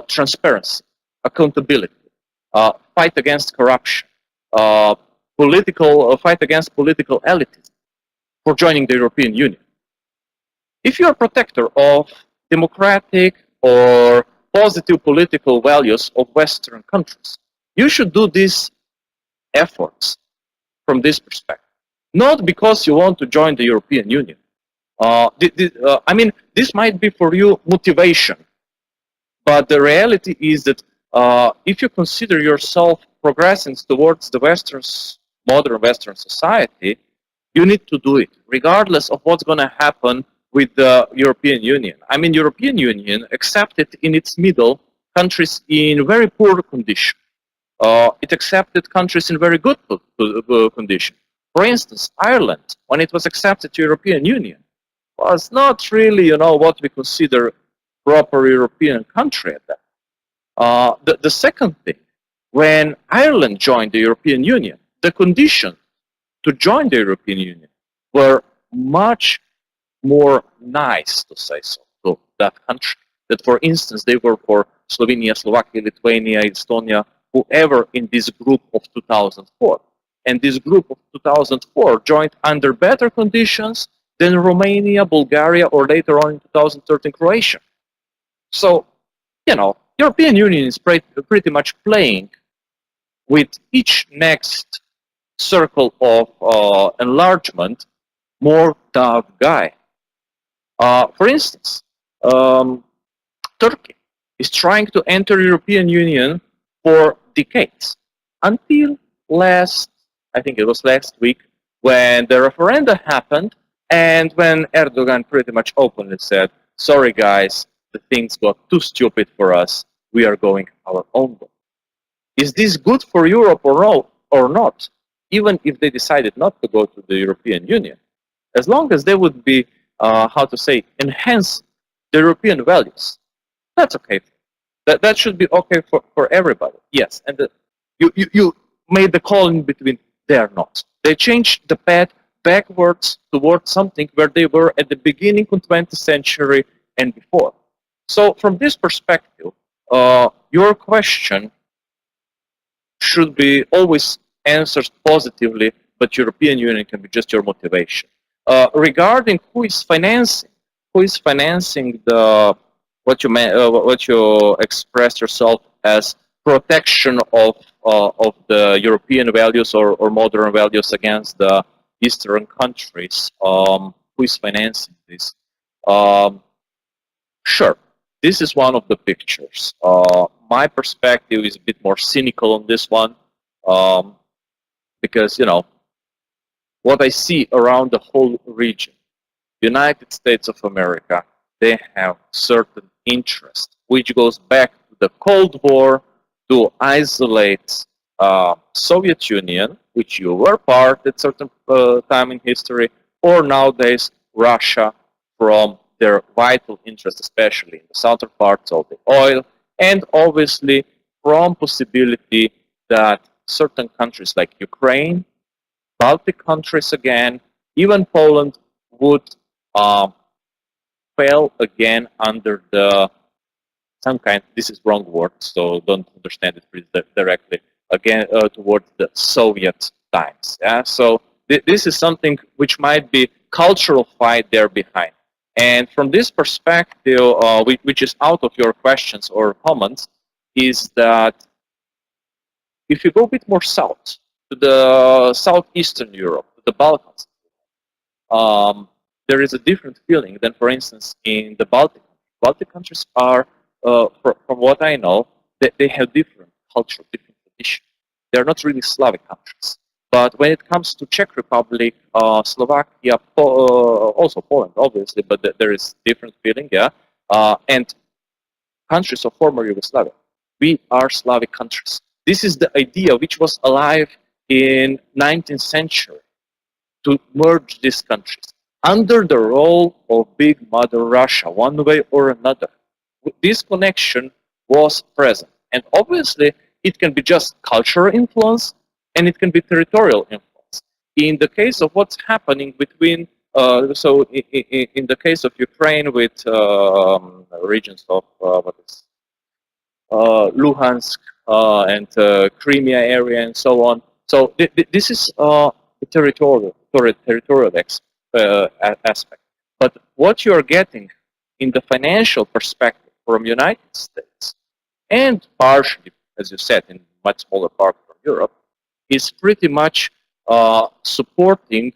transparency, accountability, fight against corruption, fight against political elitism for joining the European Union. If you're a protector of democratic or positive political values of Western countries, you should do this efforts from this perspective, not because you want to join the European Union. I mean, this might be for you motivation, but the reality is that if you consider yourself progressing towards the modern Western society, you need to do it, regardless of what's going to happen with the European Union. I mean, European Union accepted in its middle countries in very poor condition. It accepted countries in very good condition. For instance, Ireland, when it was accepted to European Union, was not really, you know, what we consider proper European country at that. The second thing, when Ireland joined the European Union, the conditions to join the European Union were much more nice, to say so, to that country. That, for instance, they were for Slovenia, Slovakia, Lithuania, Estonia, whoever in this group of 2004. And this group of 2004 joined under better conditions than Romania, Bulgaria, or later on in 2013, Croatia. So, you know, European Union is pretty much playing with each next circle of enlargement more tough guy. For instance, Turkey is trying to enter European Union for decades, until I think it was last week, when the referendum happened and when Erdogan pretty much openly said, sorry guys, the things got too stupid for us, we are going our own way. Is this good for Europe or not? Even if they decided not to go to the European Union, as long as they would be, enhance the European values, that's okay. That should be okay for everybody. Yes, and you made the call in between. They are not. They changed the path backwards towards something where they were at the beginning of 20th century and before. So from this perspective, your question should be always answered positively but European Union can be just your motivation. Regarding who is financing the what you expressed yourself as protection of the European values or modern values against the Eastern countries, who is financing this? Sure, this is one of the pictures. My perspective is a bit more cynical on this one, because, you know, what I see around the whole region, United States of America, they have certain interest, which goes back to the Cold War, to isolate Soviet Union, which you were part at certain time in history, or nowadays Russia, from their vital interest, especially in the southern parts of the oil, and obviously from possibility that certain countries like Ukraine, Baltic countries again, even Poland would fail again under the some kind, this is wrong word, so don't understand it directly, again towards the Soviet times. Yeah? So this is something which might be cultural fight there behind. And from this perspective, which is out of your questions or comments, is that if you go a bit more south, to the southeastern Europe, to the Balkans, there is a different feeling than, for instance, in the Baltic. Baltic countries are, from what I know, they have different culture, different tradition. They're not really Slavic countries. But when it comes to Czech Republic, Slovakia, also Poland, obviously, but there is different feeling, yeah. And countries of former Yugoslavia, we are Slavic countries. This is the idea which was alive in 19th century, to merge these countries under the role of Big Mother Russia, one way or another. This connection was present, and obviously it can be just cultural influence, and it can be territorial influence. In the case of what's happening between, so in the case of Ukraine with regions of Luhansk and Crimea area and so on. So this is the territorial aspect. But what you are getting in the financial perspective from United States, and partially, as you said, in much smaller part from Europe, is pretty much supporting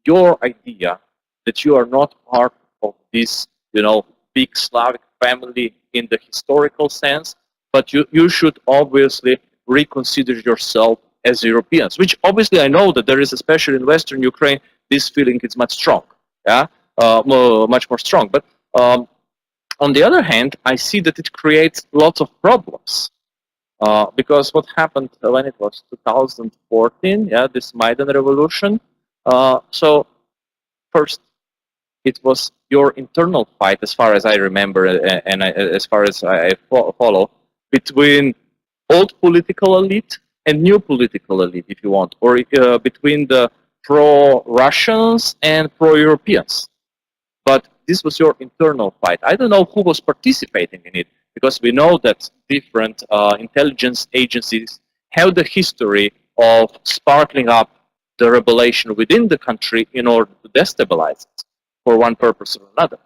your idea that you are not part of this, you know, big Slavic family in the historical sense, but you should obviously reconsider yourself as Europeans, which obviously I know that there is, especially in Western Ukraine, this feeling is much strong, yeah, much more strong. But on the other hand, I see that it creates lots of problems. Because what happened when it was 2014, yeah, this Maidan revolution. So first, it was your internal fight, as far as I remember, and as far as I follow, between old political elite and new political elite, if you want, or between the pro-Russians and pro-Europeans. But this was your internal fight. I don't know who was participating in it, because we know that different intelligence agencies have the history of sparkling up the rebellion within the country in order to destabilize it for one purpose or another.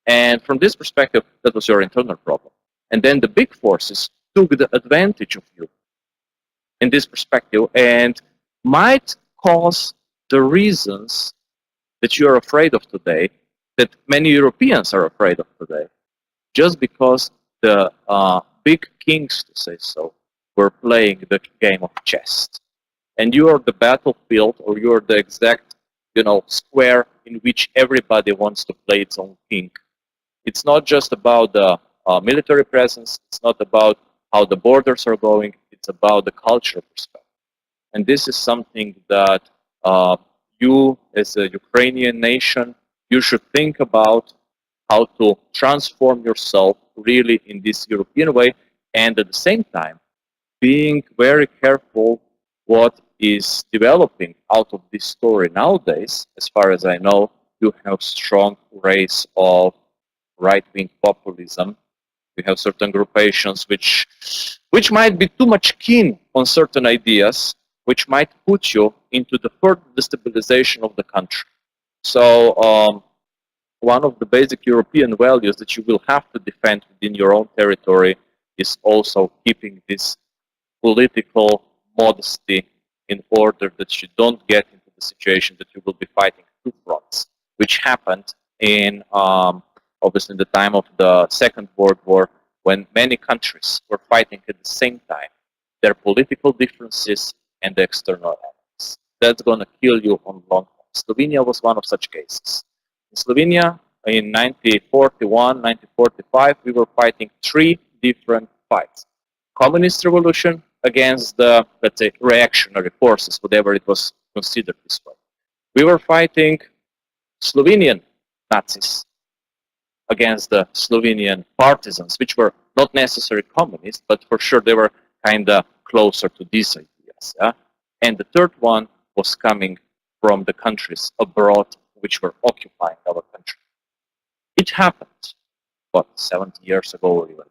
And from this perspective, that was your internal problem. And then the big forces took the advantage of you in this perspective and might cause the reasons that you are afraid of today, that many Europeans are afraid of today, just because the big kings, to say so, were playing the game of chess. And you are the battlefield, or you are the exact, you know, square in which everybody wants to play its own king. It's not just about the military presence, it's not about how the borders are going, it's about the cultural perspective. And this is something that you, as a Ukrainian nation, you should think about how to transform yourself really in this European way, and at the same time, being very careful what is developing out of this story nowadays. As far as I know, you have strong race of right-wing populism. You have certain groupations which might be too much keen on certain ideas, which might put you into the further destabilization of the country. So one of the basic European values that you will have to defend within your own territory is also keeping this political modesty in order that you don't get into the situation that you will be fighting two fronts, which happened in obviously in the time of the Second World War, when many countries were fighting at the same time their political differences and the external enemies. That's going to kill you on long term. Slovenia was one of such cases. In Slovenia, in 1941, 1945, we were fighting three different fights. Communist revolution against the, let's say, reactionary forces, whatever it was considered this way. We were fighting Slovenian Nazis against the Slovenian partisans, which were not necessarily communist, but for sure they were kind of closer to these ideas. Yeah? And the third one was coming from the countries abroad which were occupying our country. It happened, what, 70 years ago or even.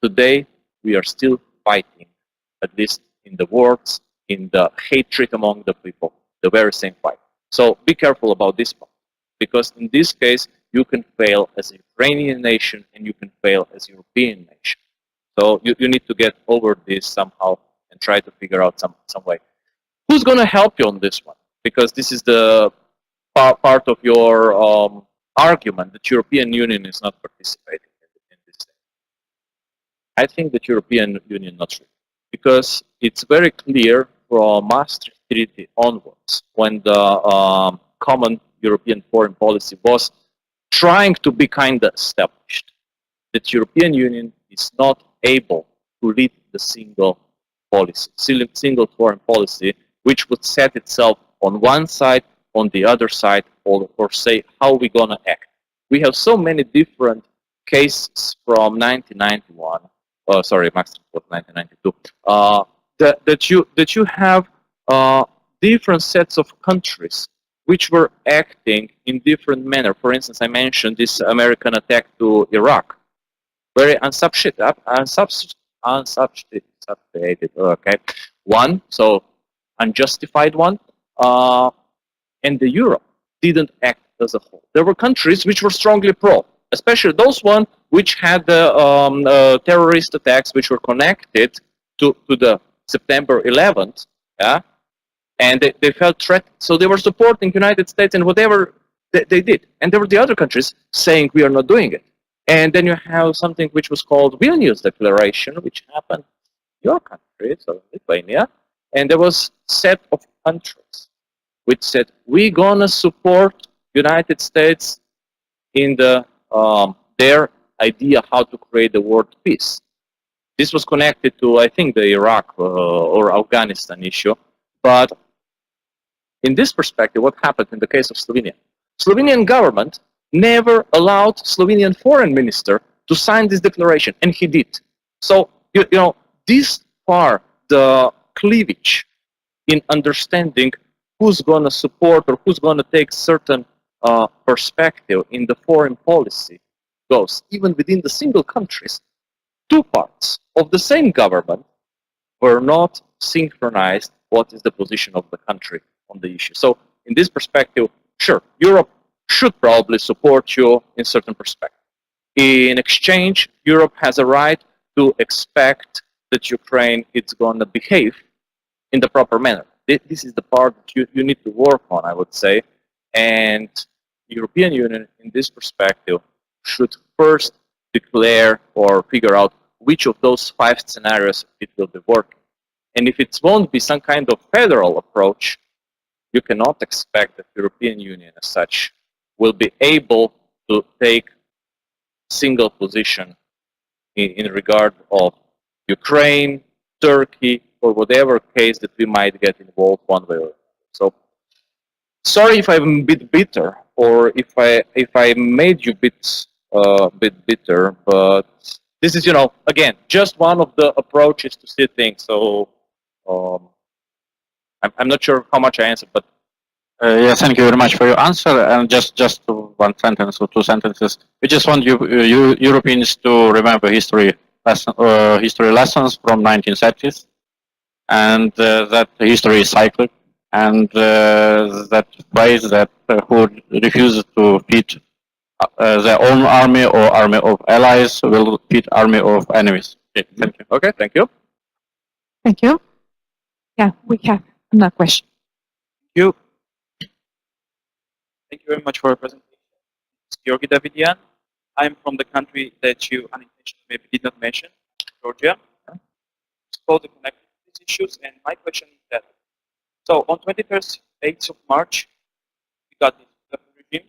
Today, we are still fighting, at least in the words, in the hatred among the people, the very same fight. So be careful about this one, because in this case, you can fail as a Ukrainian nation and you can fail as a European nation. So you need to get over this somehow and try to figure out some way. Who's going to help you on this one? Because this is the part of your argument that European Union is not participating in this thing. I think that European Union not really, because it's very clear from Maastricht Treaty onwards, when the common European foreign policy was trying to be kind of established, that European Union is not able to lead the single policy, single foreign policy, which would set itself on one side, on the other side, or say how we're going to act. We have so many different cases from 1991, sorry, Maastricht was 1992, that you have different sets of countries which were acting in different manner. For instance, I mentioned this American attack to Iraq, very unsubstantiated, okay, one, so unjustified one, and the Europe didn't act as a whole. There were countries which were strongly pro, especially those ones which had the terrorist attacks which were connected to the September 11th, yeah, and they felt threatened. So they were supporting United States and whatever they did. And there were the other countries saying we are not doing it. And then you have something which was called Vilnius Declaration, which happened in your country, so Lithuania, and there was a set of countries which said we're gonna support United States in the their idea how to create the world peace. This was connected to, I think, the Iraq or Afghanistan issue. But in this perspective, what happened in the case of Slovenia? Slovenian government never allowed Slovenian foreign minister to sign this declaration, and he did. So, you know, this far, the cleavage in understanding who's going to support or who's going to take certain perspective in the foreign policy goes. Even within the single countries, two parts of the same government were not synchronized what is the position of the country on the issue. So in this perspective, sure, Europe should probably support you in certain perspective. In exchange, Europe has a right to expect that Ukraine is going to behave in the proper manner. This is the part that you need to work on, I would say. And European Union, in this perspective, should first declare or figure out which of those 5 scenarios it will be working. And if it won't be some kind of federal approach, you cannot expect that the European Union as such will be able to take single position in regard of Ukraine, Turkey, or whatever case that we might get involved one way or another. So, sorry if I'm a bit bitter, or if I made you a bit bitter, but this is, you know, again, just one of the approaches to see things. So, I'm not sure how much I answered, but yes, thank you very much for your answer. And just one sentence or 2 sentences. We just want you Europeans to remember history lessons from 1930s. and that history is cyclic, and that phrase that who refuses to feed their own army or army of allies will feed army of enemies. Okay, thank you. Okay, thank you. Thank you. Yeah, we have another question. you. Thank you very much for your presentation. It's Georgi Davidian. I'm from the country that you unintentionally maybe did not mention, Georgia. It's closely connected to these issues, and my question is that, so on 21st, 8th of March, we got this regime,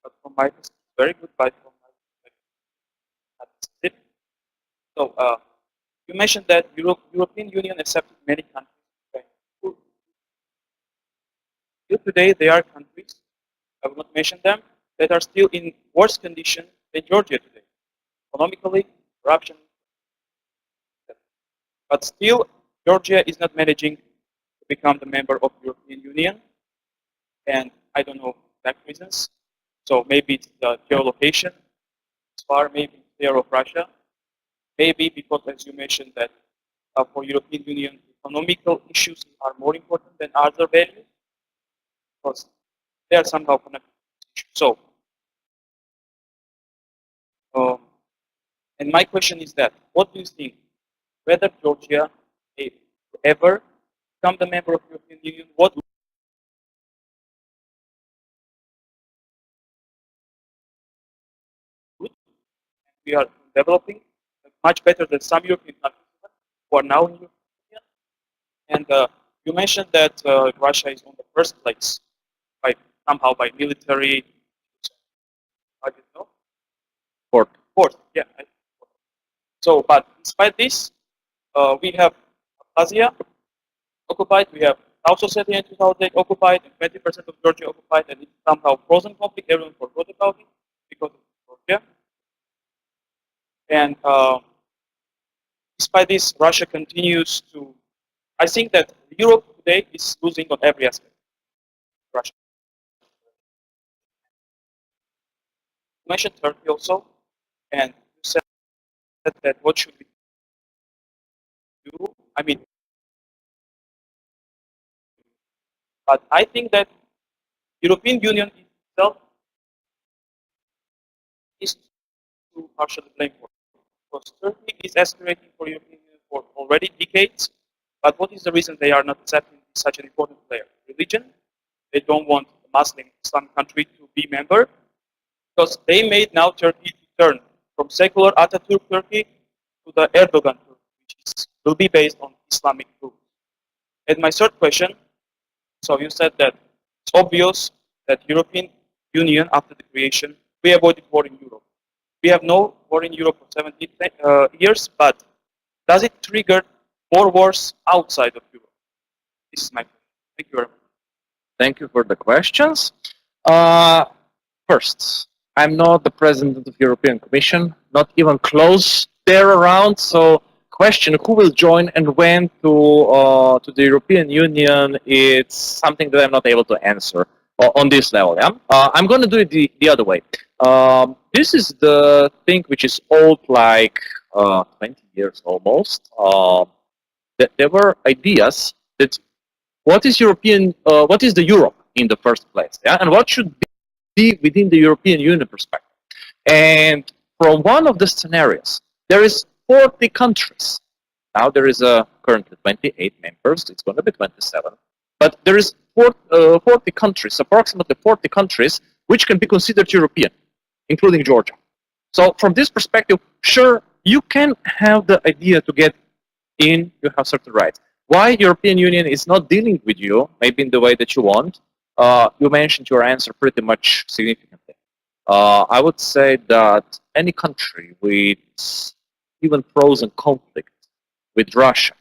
but from my perspective, very good, but from my perspective, that's it. So you mentioned that European Union accepted many countries. Till today, there are countries, I will not mention them, that are still in worse condition than Georgia today, economically, corruption. But still, Georgia is not managing to become the member of the European Union, and I don't know exact reasons. So maybe it's the geolocation, it's far, maybe it's fear of Russia, maybe because, as you mentioned, that for European Union, economical issues are more important than other values, because they are somehow connected. So, and my question is that, what do you think, whether Georgia will ever become the member of the European Union, what we are developing much better than some European countries who are now in the European Union. And you mentioned that Russia is on the first place, somehow by military, I don't know. Fourth, yeah. So, but despite this, we have Abkhazia occupied, we have South Ossetia in 2008 occupied, and 20% of Georgia occupied, and it's somehow frozen conflict. Everyone forgot about it because of Georgia. And despite this, Russia continues to. I think that Europe today is losing on every aspect. Russia. You mentioned Turkey also, and you said that what should we do? I mean, but I think that European Union itself is to partially blame for it. Because Turkey is aspirating for European Union for already decades, but what is the reason they are not accepting such an important player? Religion. They don't want a Muslim Islam country to be member, because they made now Turkey to turn from secular Atatürk Turkey to the Erdogan Turkey, which will be based on Islamic rules. And my third question, so you said that it's obvious that European Union, after the creation, we avoided war in Europe. We have no war in Europe for 70 years, but does it trigger more wars outside of Europe? This is my question. Thank you very much. Thank you for the questions. First, I'm not the president of the European Commission, not even close there around. So, question: who will join and when to the European Union? It's something that I'm not able to answer on this level. Yeah, I'm going to do it the other way. This is the thing which is old, like 20 years almost. That there were ideas that what is the Europe in the first place, yeah, and what should be within the European Union perspective. And from one of the scenarios, there is 40 countries. Now there is currently 28 members. It's going to be 27, but there is 40 countries, approximately 40 countries, which can be considered European, including Georgia. So from this perspective, sure, you can have the idea to get in. You have certain rights. Why European Union is not dealing with you, maybe in the way that you want, you mentioned your answer pretty much significantly. I would say that any country with even frozen conflict with Russia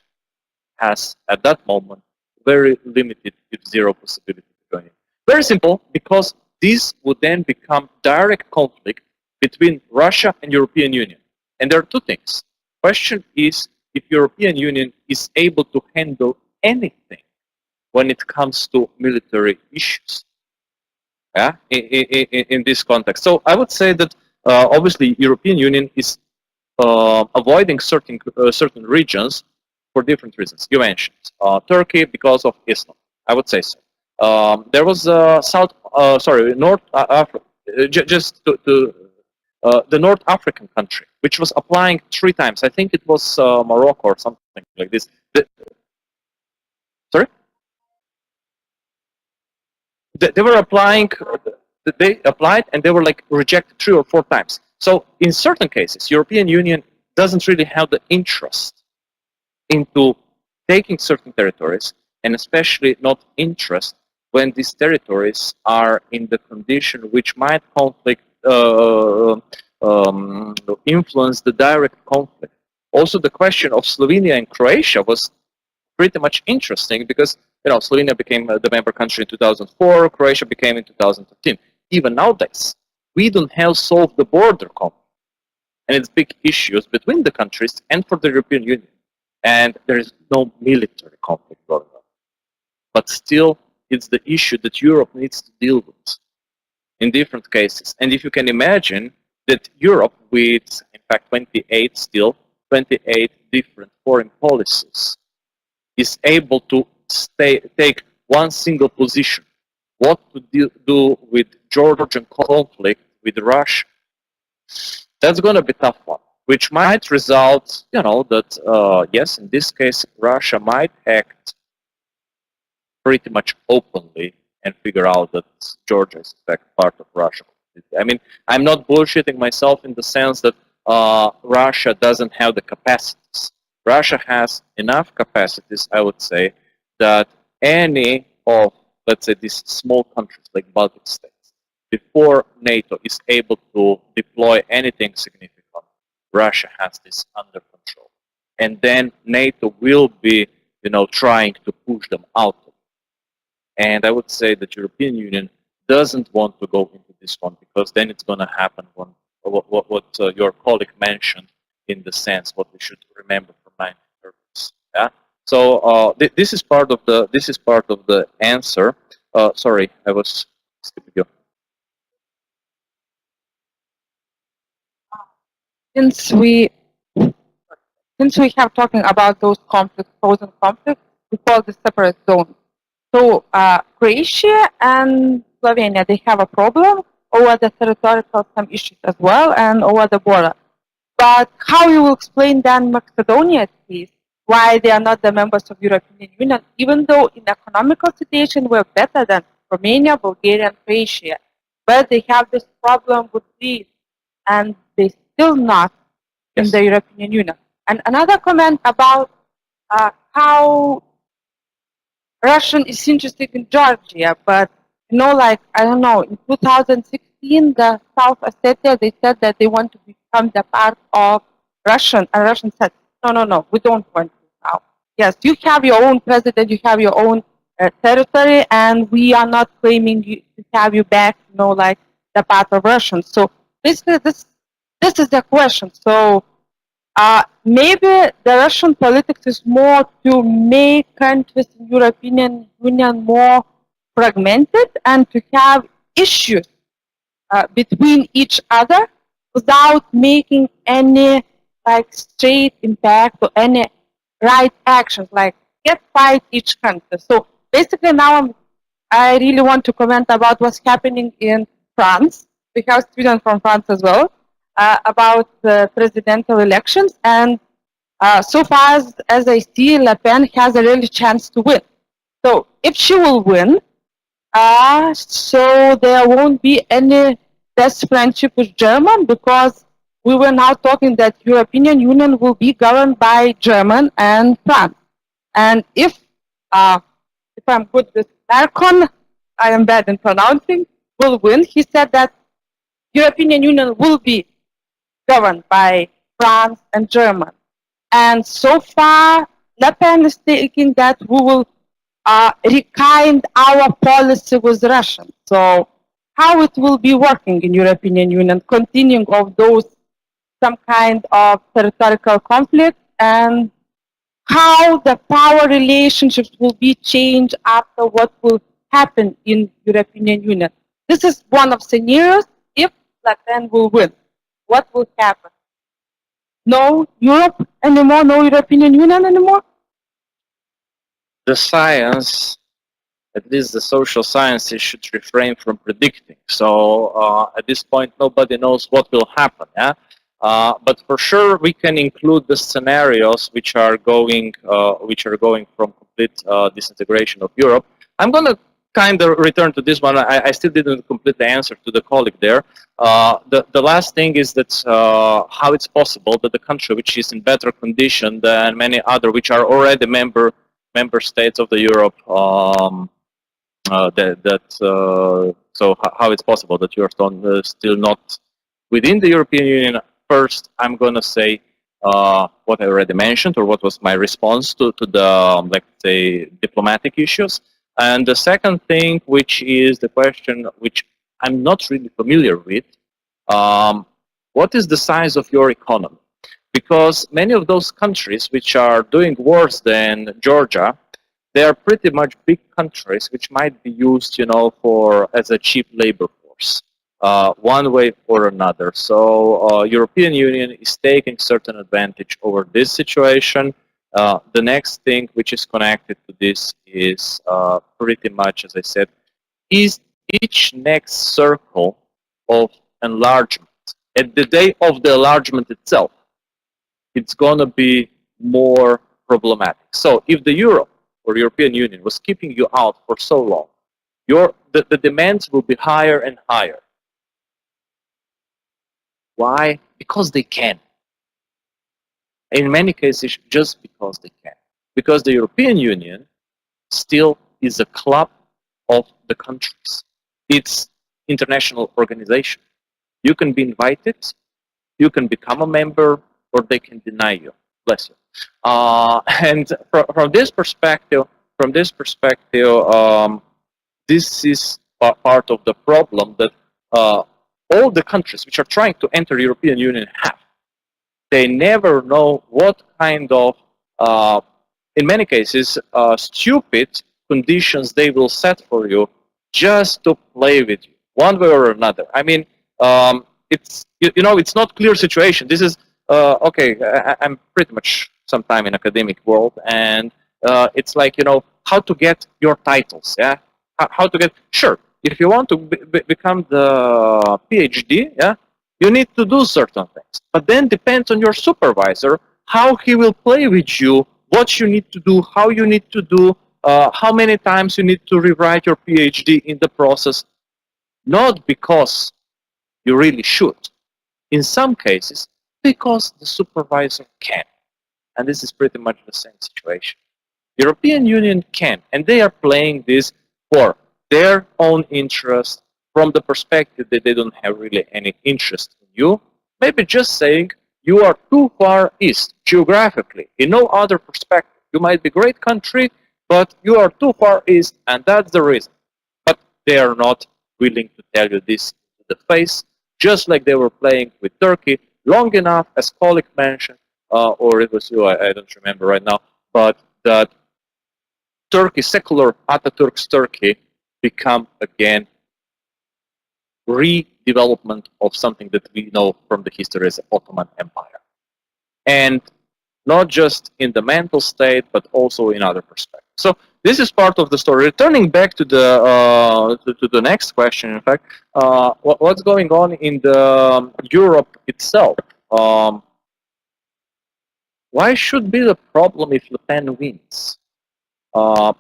has, at that moment, very limited, if zero possibility to join in. Very simple, because this would then become direct conflict between Russia and European Union. And there are two things. Question is, if European Union is able to handle anything when it comes to military issues, yeah, in this context. So I would say that obviously European Union is avoiding certain regions for different reasons. You mentioned Turkey because of Islam. I would say so. There was North Africa, the North African country, which was applying 3 times. I think it was Morocco or something like this. Sorry? They were applying, they applied and they were like rejected 3 or 4 times. So in certain cases, European Union doesn't really have the interest into taking certain territories, and especially not interest when these territories are in the condition which might influence the direct conflict. Also, the question of Slovenia and Croatia was pretty much interesting because Slovenia became the member country in 2004, Croatia became in 2015. Even nowadays, we don't have solved the border conflict, and it's big issues between the countries and for the European Union. And there is no military conflict going on. But still, it's the issue that Europe needs to deal with in different cases. And if you can imagine that Europe, with in fact 28 different foreign policies, is able to take one single position, what to do with Georgian conflict with Russia, that's going to be a tough one. Which might result, that yes, in this case, Russia might act pretty much openly and figure out that Georgia is in fact part of Russia. I mean, I'm not bullshitting myself in the sense that Russia doesn't have the capacities. Russia has enough capacities, I would say, that any of, let's say, these small countries like Baltic states, before NATO is able to deploy anything significant, Russia has this under control. And then NATO will be, trying to push them out of it. And I would say that European Union doesn't want to go into this one, because then it's going to happen what your colleague mentioned, in the sense what we should remember from 1930s. Yeah. So this is part of the answer. Sorry, I was skipping you. Since we have talking about those conflicts, frozen conflicts, we call this separate zone. So Croatia and Slovenia, they have a problem over the territorial some issues as well, and over the border. But how you will explain then Macedonia, please, why they are not the members of European Union, even though in economical situation we're better than Romania, Bulgaria, and Croatia, but they have this problem with Greece, and they still not in the European Union. And another comment about how Russian is interested in Georgia, but I don't know, in 2016, the South Ossetia, they said that they want to become the part of Russian, and Russian said, no, we don't want to now. Yes, you have your own president, you have your own territory, and we are not claiming to have you back, like the part of Russian. So basically, this is the question. So maybe the Russian politics is more to make countries in European Union more fragmented and to have issues between each other without making any straight impact or any right actions, like fight each country. So basically now I really want to comment about what's happening in France. We have students from France as well. About the presidential elections, and so far as I see, Le Pen has a real chance to win. So if she will win, so there won't be any best friendship with German, because we were now talking that European Union will be governed by German and France. And if I'm good with Merkel, I am bad in pronouncing, will win, he said that European Union will be governed by France and Germany. And so far, Le Pen is thinking that we will rekind our policy with Russia. So how it will be working in European Union, continuing of those some kind of territorial conflict, and how the power relationships will be changed after what will happen in European Union. This is one of scenarios if Le Pen will win. What will happen? No Europe anymore? No European Union anymore? the science, at least the social sciences, should refrain from predicting. So at this point, nobody knows what will happen. Yeah? But for sure, we can include the scenarios which are going from complete disintegration of Europe. I'm going to kind of return to this one. I still didn't completely answer to the colleague there. The last thing is that how it's possible that the country which is in better condition than many other which are already member states of the Europe, so how it's possible that you're still not within the European Union. First, I'm going to say what I already mentioned, or what was my response to the, let's say, diplomatic issues. And the second thing, which is the question which I'm not really familiar with, what is the size of your economy? Because many of those countries which are doing worse than Georgia, they are pretty much big countries which might be used, you know, as a cheap labor force, one way or another. So European Union is taking certain advantage over this situation. The next thing which is connected to this is pretty much, as I said, is each next circle of enlargement. At the day of the enlargement itself, it's going to be more problematic. So if the Europe or European Union was keeping you out for so long, the demands will be higher and higher. Why? Because they can. In many cases, just because they can. Because the European Union still is a club of the countries. It's international organization. You can be invited, you can become a member, or they can deny you. Bless you. And from this perspective, this is part of the problem that all the countries which are trying to enter the European Union have. They never know what kind of, in many cases, stupid conditions they will set for you just to play with you, one way or another. I mean, it's it's not clear situation. This is okay. I'm pretty much sometime in academic world, and it's like how to get your titles. Yeah, how to get if you want to become the PhD. Yeah. You need to do certain things, but then depends on your supervisor how he will play with you, what you need to do, how you need to do, how many times you need to rewrite your PhD in the process. Not because you really should. In some cases, because the supervisor can. And this is pretty much the same situation. European Union can, and they are playing this for their own interest, from the perspective that they don't have really any interest in you, maybe just saying you are too far east geographically. In no other perspective, you might be a great country, but you are too far east, and that's the reason. But they are not willing to tell you this to the face, just like they were playing with Turkey long enough, as colleague mentioned, or it was you, I don't remember right now, but that Turkey, secular Ataturk's Turkey, become again redevelopment of something that we know from the history as the Ottoman Empire. And not just in the mental state, but also in other perspectives. So this is part of the story. Returning back to the next question, in fact, what's going on in the Europe itself? Why should be the problem if Le Pen wins?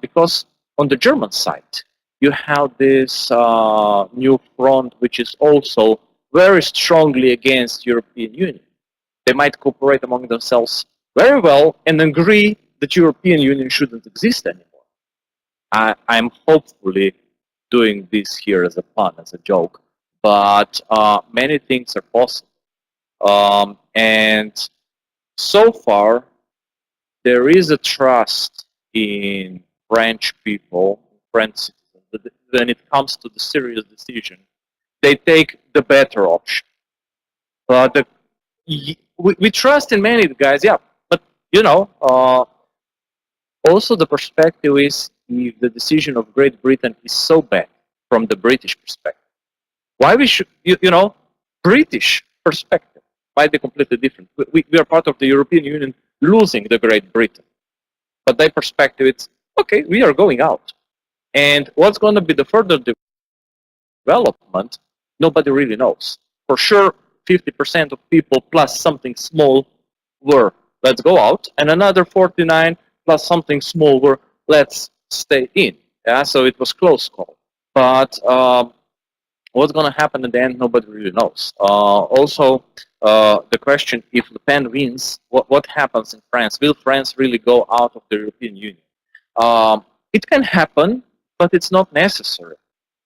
Because on the German side, you have this new front, which is also very strongly against European Union. They might cooperate among themselves very well and agree that European Union shouldn't exist anymore. I'm hopefully doing this here as a fun, as a joke, but many things are possible. And so far, there is a trust in French people, French citizens, that when it comes to the serious decision, they take the better option. But we trust in many guys, yeah. But also the perspective is, if the decision of Great Britain is so bad from the British perspective, why we should, British perspective might be completely different. We are part of the European Union losing the Great Britain. But their perspective, it's, okay, we are going out. And what's going to be the further development, nobody really knows. For sure, 50% of people plus something small were, let's go out, and another 49 plus something small were, let's stay in. Yeah, so it was close call. But what's going to happen in the end, nobody really knows. Also, the question, if Le Pen wins, what happens in France? Will France really go out of the European Union? It can happen, but it's not necessary.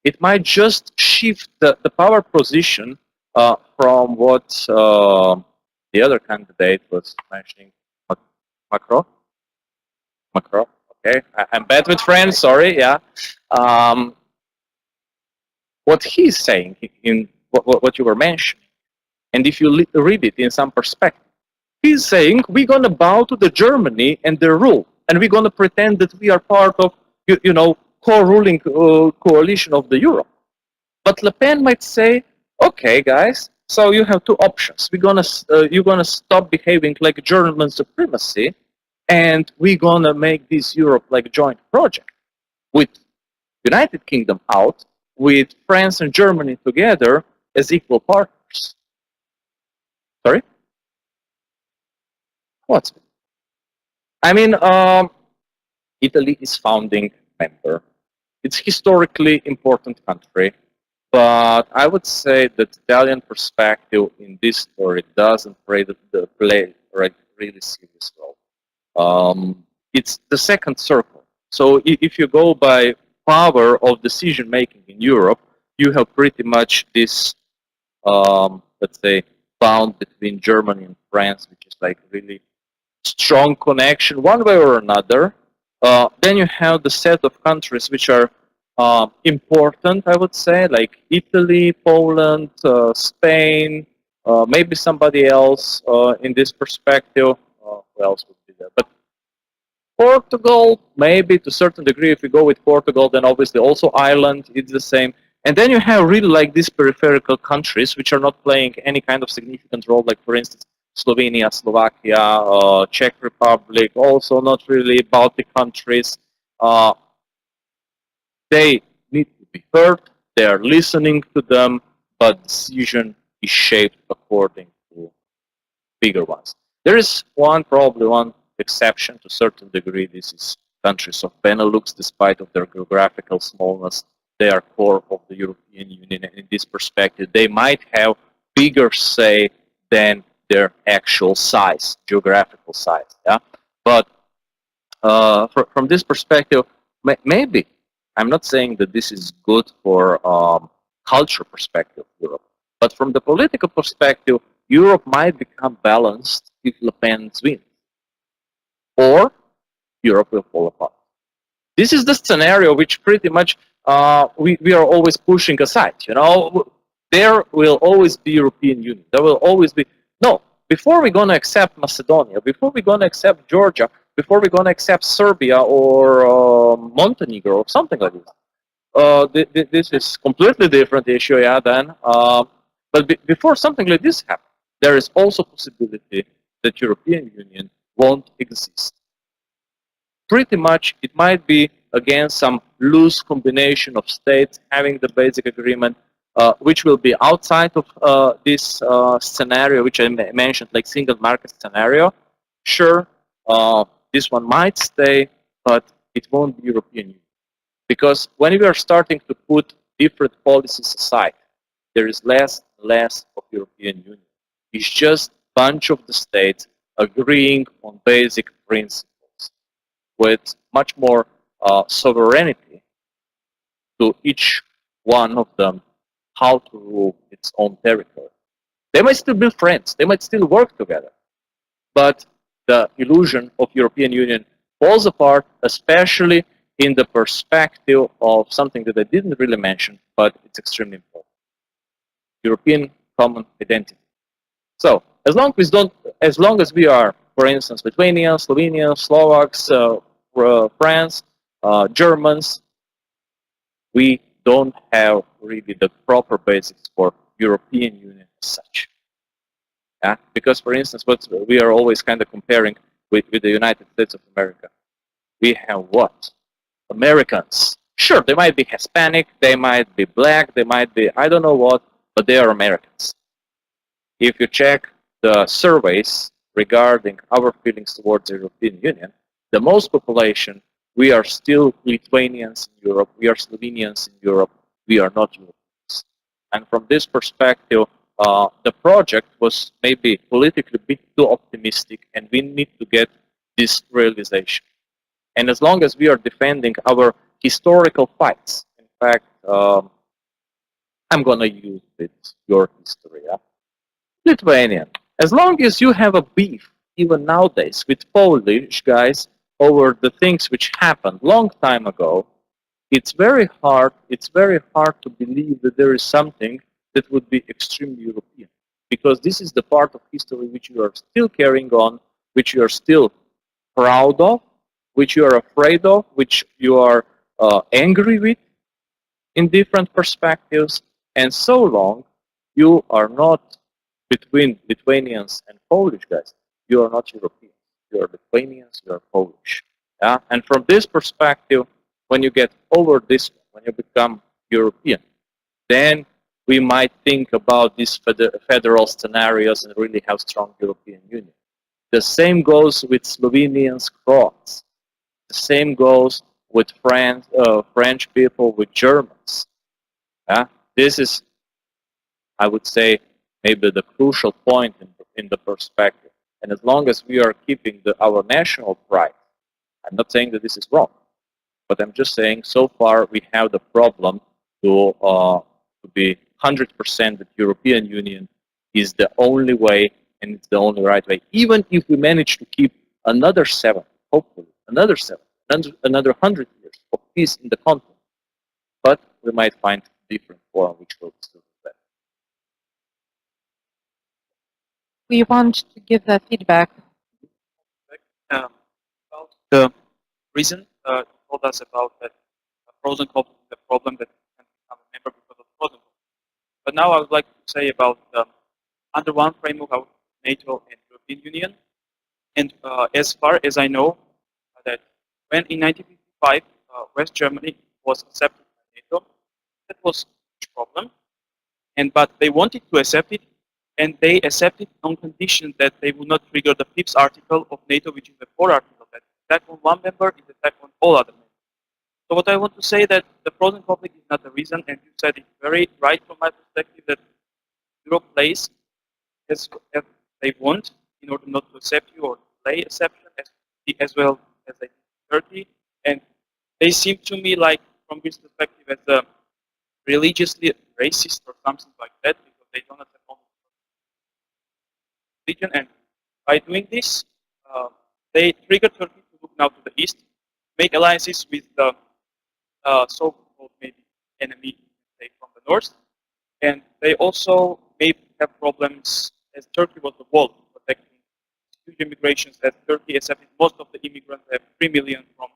It might just shift the power position from what the other candidate was mentioning, Macron. Macron, okay. I'm bad with French, sorry, yeah. What he's saying in what you were mentioning, and if you read it in some perspective, he's saying we're going to bow to the Germany and their rule, and we're going to pretend that we are part of, you know, co-ruling coalition of the Europe. But Le Pen might say, okay, guys, so you have two options. You're gonna stop behaving like German supremacy, and we're gonna make this Europe like a joint project with United Kingdom out, with France and Germany together as equal partners. Sorry? What? I mean, Italy is founding member. It's historically important country, but I would say that Italian perspective in this story doesn't play a really serious role. It's the second circle. So if you go by power of decision making in Europe, you have pretty much this, let's say, bound between Germany and France, which is like really strong connection one way or another. Then you have the set of countries which are important, I would say, like Italy, Poland, Spain, maybe somebody else in this perspective. Who else would be there? But Portugal, maybe to a certain degree. If we go with Portugal, then obviously also Ireland, it's the same. And then you have really like these peripheral countries which are not playing any kind of significant role, like for instance, Slovenia, Slovakia, Czech Republic, also not really Baltic countries. They need to be heard, they are listening to them, but decision is shaped according to bigger ones. There is probably one exception to a certain degree. This is countries of Benelux, despite of their geographical smallness. They are core of the European Union, and in this perspective, they might have bigger say than their actual size, geographical size. Yeah, but from this perspective, maybe I'm not saying that this is good for culture perspective of Europe, but from the political perspective, Europe might become balanced if Le Pen wins, or Europe will fall apart. This is the scenario which pretty much we are always pushing aside. You know, there will always be European Union. There will always be before we're going to accept Macedonia, before we're going to accept Georgia, before we're going to accept Serbia or Montenegro or something like this. This is completely different issue, yeah. Then, but before something like this happens, there is also possibility that European Union won't exist. Pretty much, it might be again some loose combination of states having the basic agreement, which will be outside of this scenario, which I mentioned, like single market scenario. Sure, this one might stay, but it won't be European Union. Because when we are starting to put different policies aside, there is less and less of European Union. It's just a bunch of the states agreeing on basic principles with much more sovereignty to each one of them how to rule its own territory. They might still be friends, they might still work together, but the illusion of European Union falls apart, especially in the perspective of something that I didn't really mention, but it's extremely important. European common identity. So as long as we are, for instance, Lithuania, Slovenia, Slovaks, France, Germans, we don't have really the proper basics for European Union as such. Yeah? Because, for instance, what we are always kind of comparing with the United States of America. We have what? Americans. Sure, they might be Hispanic, they might be black, they might be I don't know what, but they are Americans. If you check the surveys regarding our feelings towards the European Union, the most population, we are still Lithuanians in Europe, we are Slovenians in Europe, we are not Europeans. And from this perspective, the project was maybe politically a bit too optimistic, and we need to get this realization. And as long as we are defending our historical fights, in fact, I'm going to use your history. Yeah? Lithuanian. As long as you have a beef, even nowadays, with Polish guys over the things which happened long time ago, it's very hard to believe that there is something that would be extremely European. Because this is the part of history which you are still carrying on, which you are still proud of, which you are afraid of, which you are angry with in different perspectives. And so long, you are not between Lithuanians and Polish guys. You are not Europeans. You are Lithuanians, you are Polish. Yeah? And from this perspective, when you get over this, when you become European, then we might think about these federal scenarios and really have strong European Union. The same goes with Slovenians, Croats. The same goes with French people, with Germans. Yeah? This is, I would say, maybe the crucial point in the perspective. And as long as we are keeping our national pride, I'm not saying that this is wrong, but I'm just saying so far we have the problem to be 100% that European Union is the only way and it's the only right way. Even if we manage to keep another 7, hopefully, another 7, another 100 years of peace in the continent, but we might find different form which will still be better. We want to give the feedback. About the reason you told us about that frozen conflict is a problem that can become a member because of frozen conflict. But now I would like to say about under one framework of NATO and European Union. And as far as I know, that when in 1955 West Germany was accepted by NATO, that was a problem. But they wanted to accept it, and they accepted on condition that they would not trigger the 5th article of NATO, which is the core article that attack on one member is attack on all other members. So what I want to say that the frozen conflict is not the reason, and you said it very right from my perspective that Europe plays as they want in order not to accept you or delay exception as well as they did Turkey. And they seem to me like from this perspective as a religiously racist or something like that, because they don't accept only religion. And by doing this, they trigger Turkey to look now to the east, make alliances with the so-called maybe enemy say, from the north, and they also may have problems as Turkey was the wall protecting huge immigrations, as Turkey accepted most of the immigrants, have 3 million from.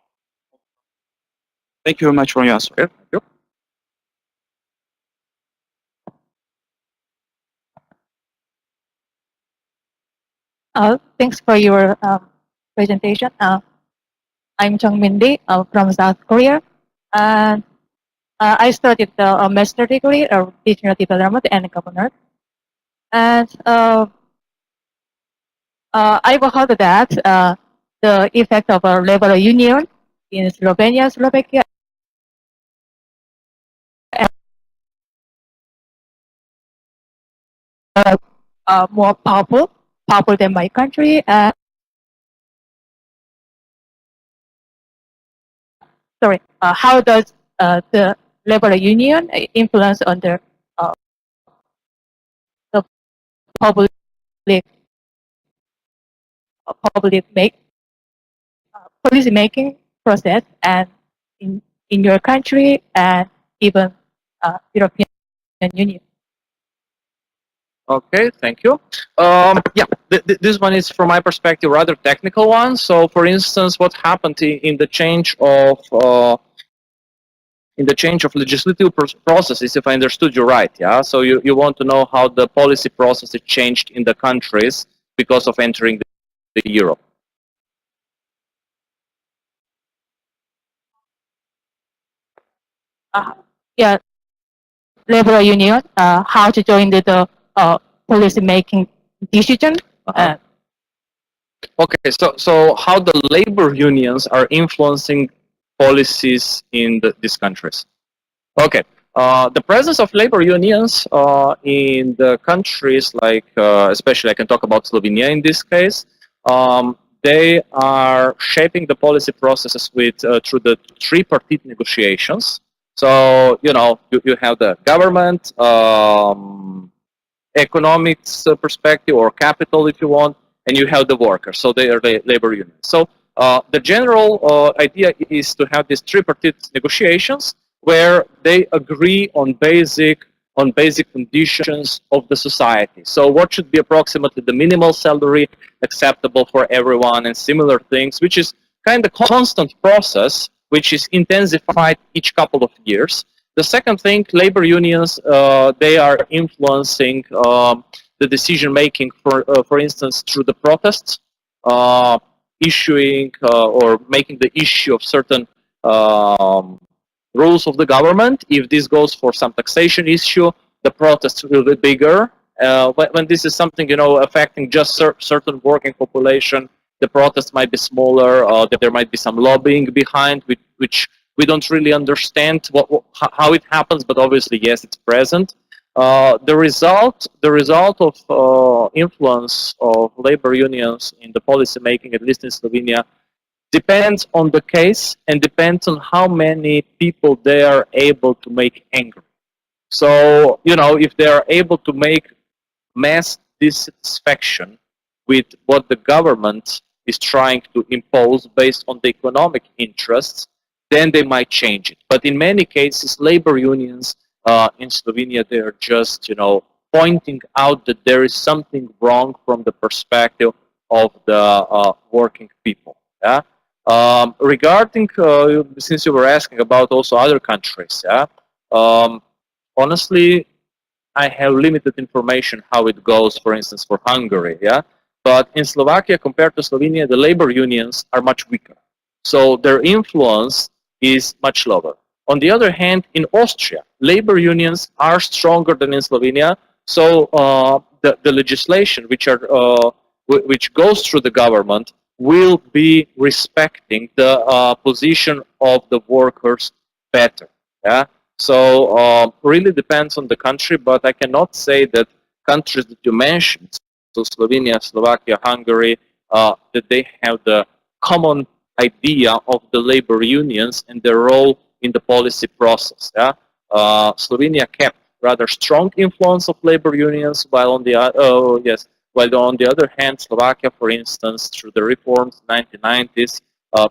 Thank you very much for your answer. Okay, thank you. Thanks for your presentation. I'm Chung Min-Lee from South Korea. And I studied the master degree of regional development and governance. And I've heard that the effect of a labor union in Slovenia, Slovakia, more powerful than my country. How does the labor union influence on the public policy making process and in your country and even European Union? Okay, thank you. Yeah, this one is, from my perspective, rather technical one. So, for instance, what happened in the change of legislative processes, if I understood you right, yeah. So you want to know how the policy processes changed in the countries because of entering the Europe. yeah, labor union, how to join the policy making decision. Okay, so how the labor unions are influencing policies in these countries? Okay, the presence of labor unions in the countries like, especially I can talk about Slovenia in this case, they are shaping the policy processes with through the tripartite negotiations. So you know you have the government, economics perspective or capital if you want, and you have the workers. So they are the labor unions. So the general idea is to have these tripartite negotiations where they agree on basic conditions of the society. So what should be approximately the minimal salary acceptable for everyone and similar things, which is kind of constant process, which is intensified each couple of years. The second thing, labor unions, they are influencing the decision making, for instance, through the protests, issuing or making the issue of certain rules of the government. If this goes for some taxation issue, the protests will be bigger. When this is something, you know, affecting just certain working population, the protests might be smaller. There might be some lobbying behind, which we don't really understand how it happens, but obviously, yes, it's present. The result of influence of labor unions in the policy making, at least in Slovenia, depends on the case and depends on how many people they are able to make angry. So, you know, if they are able to make mass dissatisfaction with what the government is trying to impose based on the economic interests, then they might change it. But in many cases, labor unions in Slovenia, they are just, you know, pointing out that there is something wrong from the perspective of the working people. Yeah. Regarding, since you were asking about also other countries, yeah. Honestly, I have limited information how it goes, for instance, for Hungary, yeah. But in Slovakia, compared to Slovenia, the labor unions are much weaker. So their influence is much lower. On the other hand, in Austria, labor unions are stronger than in Slovenia. So the legislation which goes through the government will be respecting the position of the workers better. Yeah. So really depends on the country, but I cannot say that countries that you mentioned, so Slovenia, Slovakia, Hungary, that they have the common idea of the labor unions and their role in the policy process. Yeah? Slovenia kept rather strong influence of labor unions, while on the other hand, Slovakia, for instance, through the reforms in the 1990s,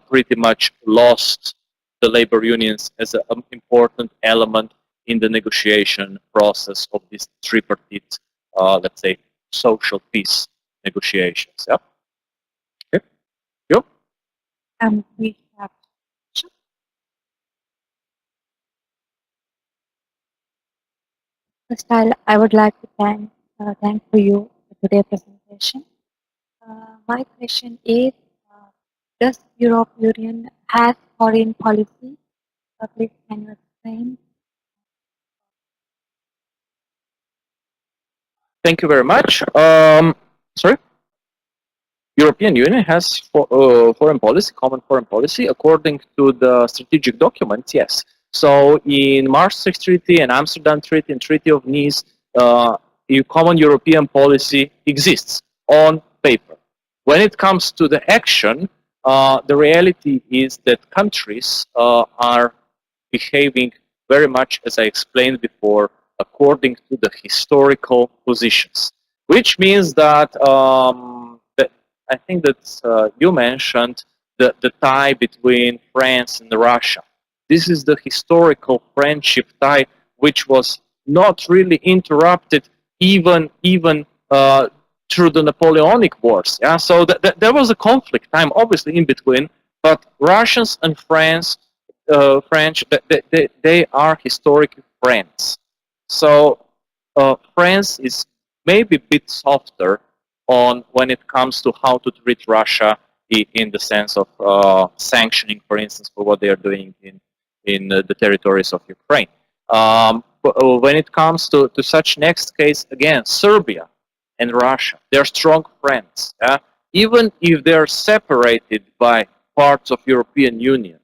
pretty much lost the labor unions as an important element in the negotiation process of these tripartite, let's say, social peace negotiations. Yeah. Okay. Yep. We have First, I would like to thank for you for today's presentation. My question is, does European Union has foreign policy? Please can you explain? Thank you very much. Sorry? European Union has foreign policy, common foreign policy, according to the strategic documents, yes. So in Maastricht Treaty and Amsterdam Treaty and Treaty of Nice, a common European policy exists on paper. When it comes to the action, the reality is that countries are behaving very much, as I explained before, according to the historical positions, which means that I think that you mentioned the tie between France and Russia. This is the historical friendship tie, which was not really interrupted even through the Napoleonic Wars. Yeah, so there was a conflict time, obviously in between, but Russians and French, they are historic friends. So France is maybe a bit softer on when it comes to how to treat Russia in the sense of sanctioning, for instance, for what they are doing in the territories of Ukraine. When it comes to such next case, again, Serbia and Russia, they're strong friends. Even if they're separated by parts of European Union,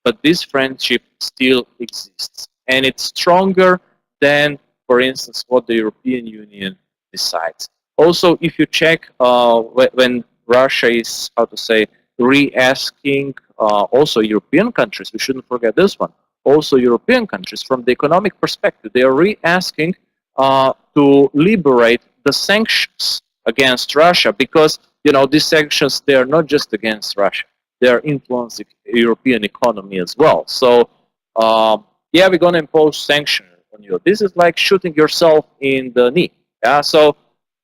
but this friendship still exists. And it's stronger than, for instance, what the European Union decides. Also, if you check when Russia is, how to say, re-asking also European countries, we shouldn't forget this one, also European countries, from the economic perspective, they are re-asking to liberate the sanctions against Russia, because, you know, these sanctions, they are not just against Russia, they are influencing the European economy as well. So, yeah, we're going to impose sanctions on you. This is like shooting yourself in the knee. Yeah, so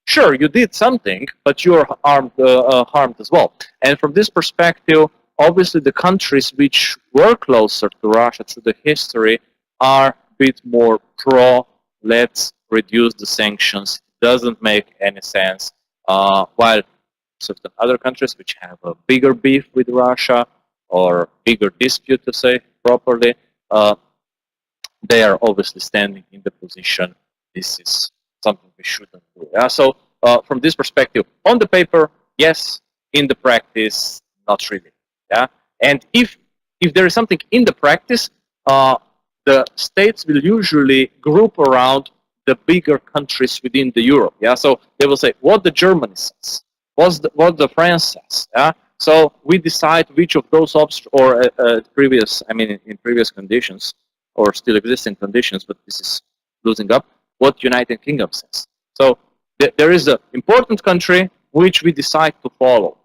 sure, you did something, but you're harmed as well. And from this perspective, obviously the countries which were closer to Russia through the history are a bit more pro, let's reduce the sanctions. It doesn't make any sense. While certain other countries which have a bigger beef with Russia, or bigger dispute, to say properly, they are obviously standing in the position, this is something we shouldn't do. Yeah? So from this perspective, on the paper, yes. In the practice, not really. Yeah. And if there is something in the practice, the states will usually group around the bigger countries within the Europe. Yeah. So they will say what the Germany says, what the France says. Yeah. So we decide which of those or previous, I mean, in previous conditions or still existing conditions, but this is losing up, what United Kingdom says. So there is an important country which we decide to follow,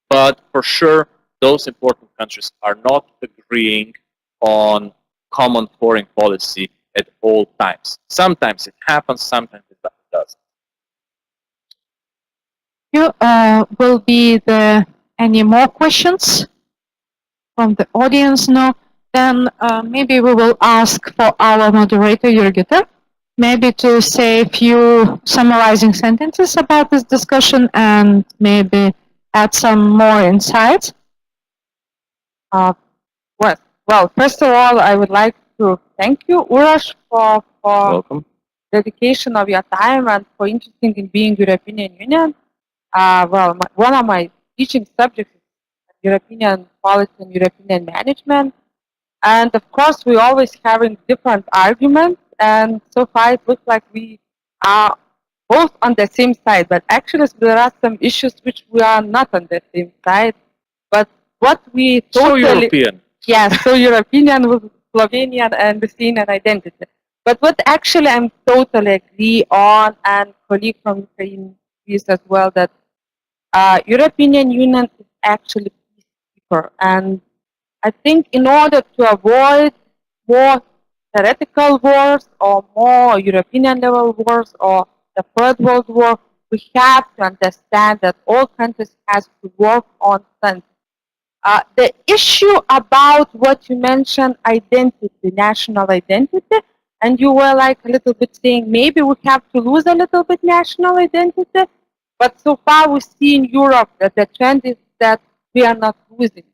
but for sure those important countries are not agreeing on common foreign policy at all times. Sometimes it happens, sometimes it doesn't. Will be there any more questions from the audience? No. Then maybe we will ask for our moderator, Jurgita, maybe to say a few summarizing sentences about this discussion and maybe add some more insights. Well, first of all, I would like to thank you, Uroš, for Welcome. dedication of your time and for interesting in being European Union. Well, one of my teaching subjects is European policy and European management. And of course, we're always having different arguments. And so far, it looks like we are both on the same side. But actually, there are some issues which we are not on the same side. But what we totally... So European. Yes, so European with Slovenian and Lithuanian identity. But what actually I'm totally agree on, and colleague from Ukraine is as well, that European Union is actually peacekeeper. And I think in order to avoid more theoretical wars or more European level wars or the Third World War, we have to understand that all countries have to work on something. The issue about what you mentioned, identity, national identity, and you were like a little bit saying maybe we have to lose a little bit national identity, but so far we see in Europe that the trend is that we are not losing.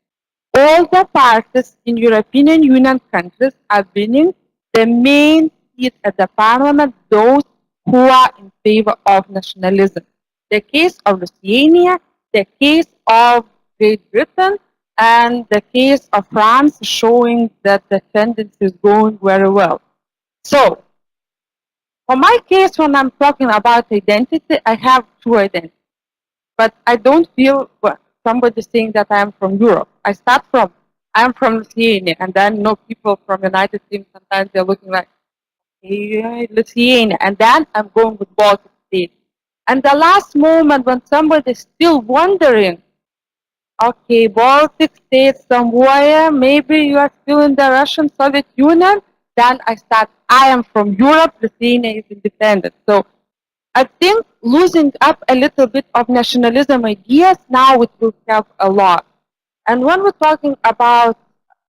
All the parties in European Union countries are winning the main seat at the parliament, those who are in favor of nationalism. The case of Lithuania, the case of Great Britain, and the case of France showing that the tendency is going very well. So, for my case, when I'm talking about identity, I have two identities. But I don't feel somebody saying that I'm from Europe. I'm from Lithuania, and then people from United States, sometimes they're looking like, hey, Lithuania, and then I'm going with Baltic states. And the last moment when somebody's still wondering, okay, Baltic states somewhere, maybe you are still in the Russian Soviet Union, then I am from Europe, Lithuania is independent. So I think losing up a little bit of nationalism ideas, now it will help a lot. And when we're talking about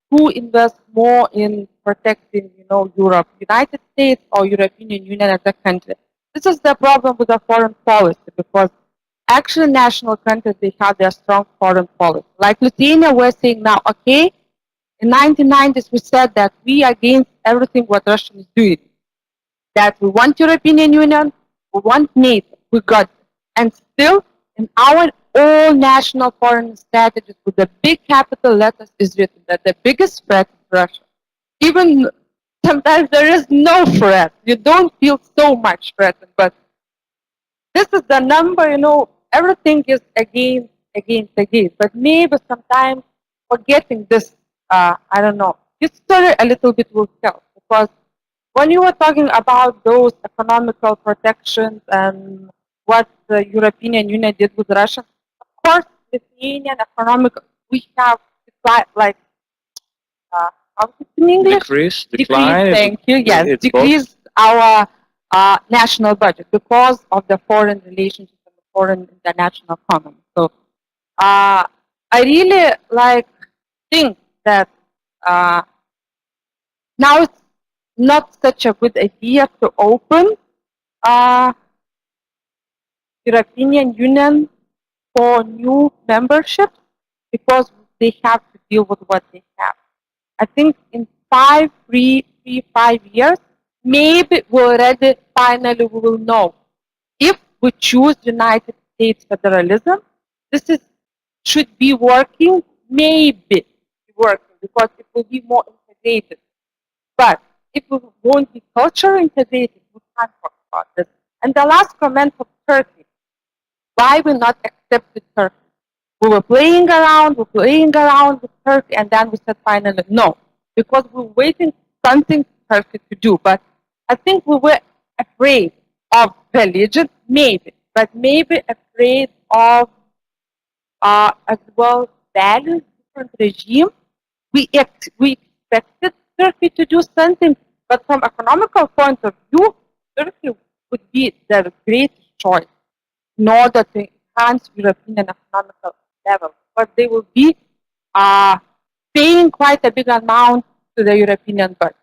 who invests more in protecting, Europe, United States or European Union as a country, this is the problem with the foreign policy, because actually national countries, they have their strong foreign policy. Like Lithuania, we're saying now, okay, In 1990s, we said that we are against everything what Russia is doing. That we want European Union, we want NATO, we got it. And still, in our own national foreign strategies, with the big capital letters is written that the biggest threat is Russia. Even sometimes there is no threat. You don't feel so much threatened, but this is the number, everything is against. But maybe sometimes forgetting this, I don't know, history a little bit will help. Because when you were talking about those economical protections and what the European Union did with Russia, of course, Lithuanian economic, we have like, how is it in English? Decline. Thank you. Yes, It's decreased our national budget because of the foreign relationships and the foreign international economy. So I really think that now it's not such a good idea to open European Union for new membership because they have to deal with what they have. I think in 5 years, maybe we already finally we will know if we choose United States federalism. This should be working, maybe working because it will be more integrated. But if we won't be culturally integrated, we can't talk about this. And the last comment of Turkey: why we not accepted Turkey? We were playing around with Turkey, and then we said finally no, because we were waiting something Turkey to do. But I think we were afraid of religion, maybe, but maybe afraid of as well values, different regime. We expected Turkey to do something, but from economical point of view, Turkey would be the greatest choice in order to enhance European economical level. But they will be paying quite a big amount to the European budget.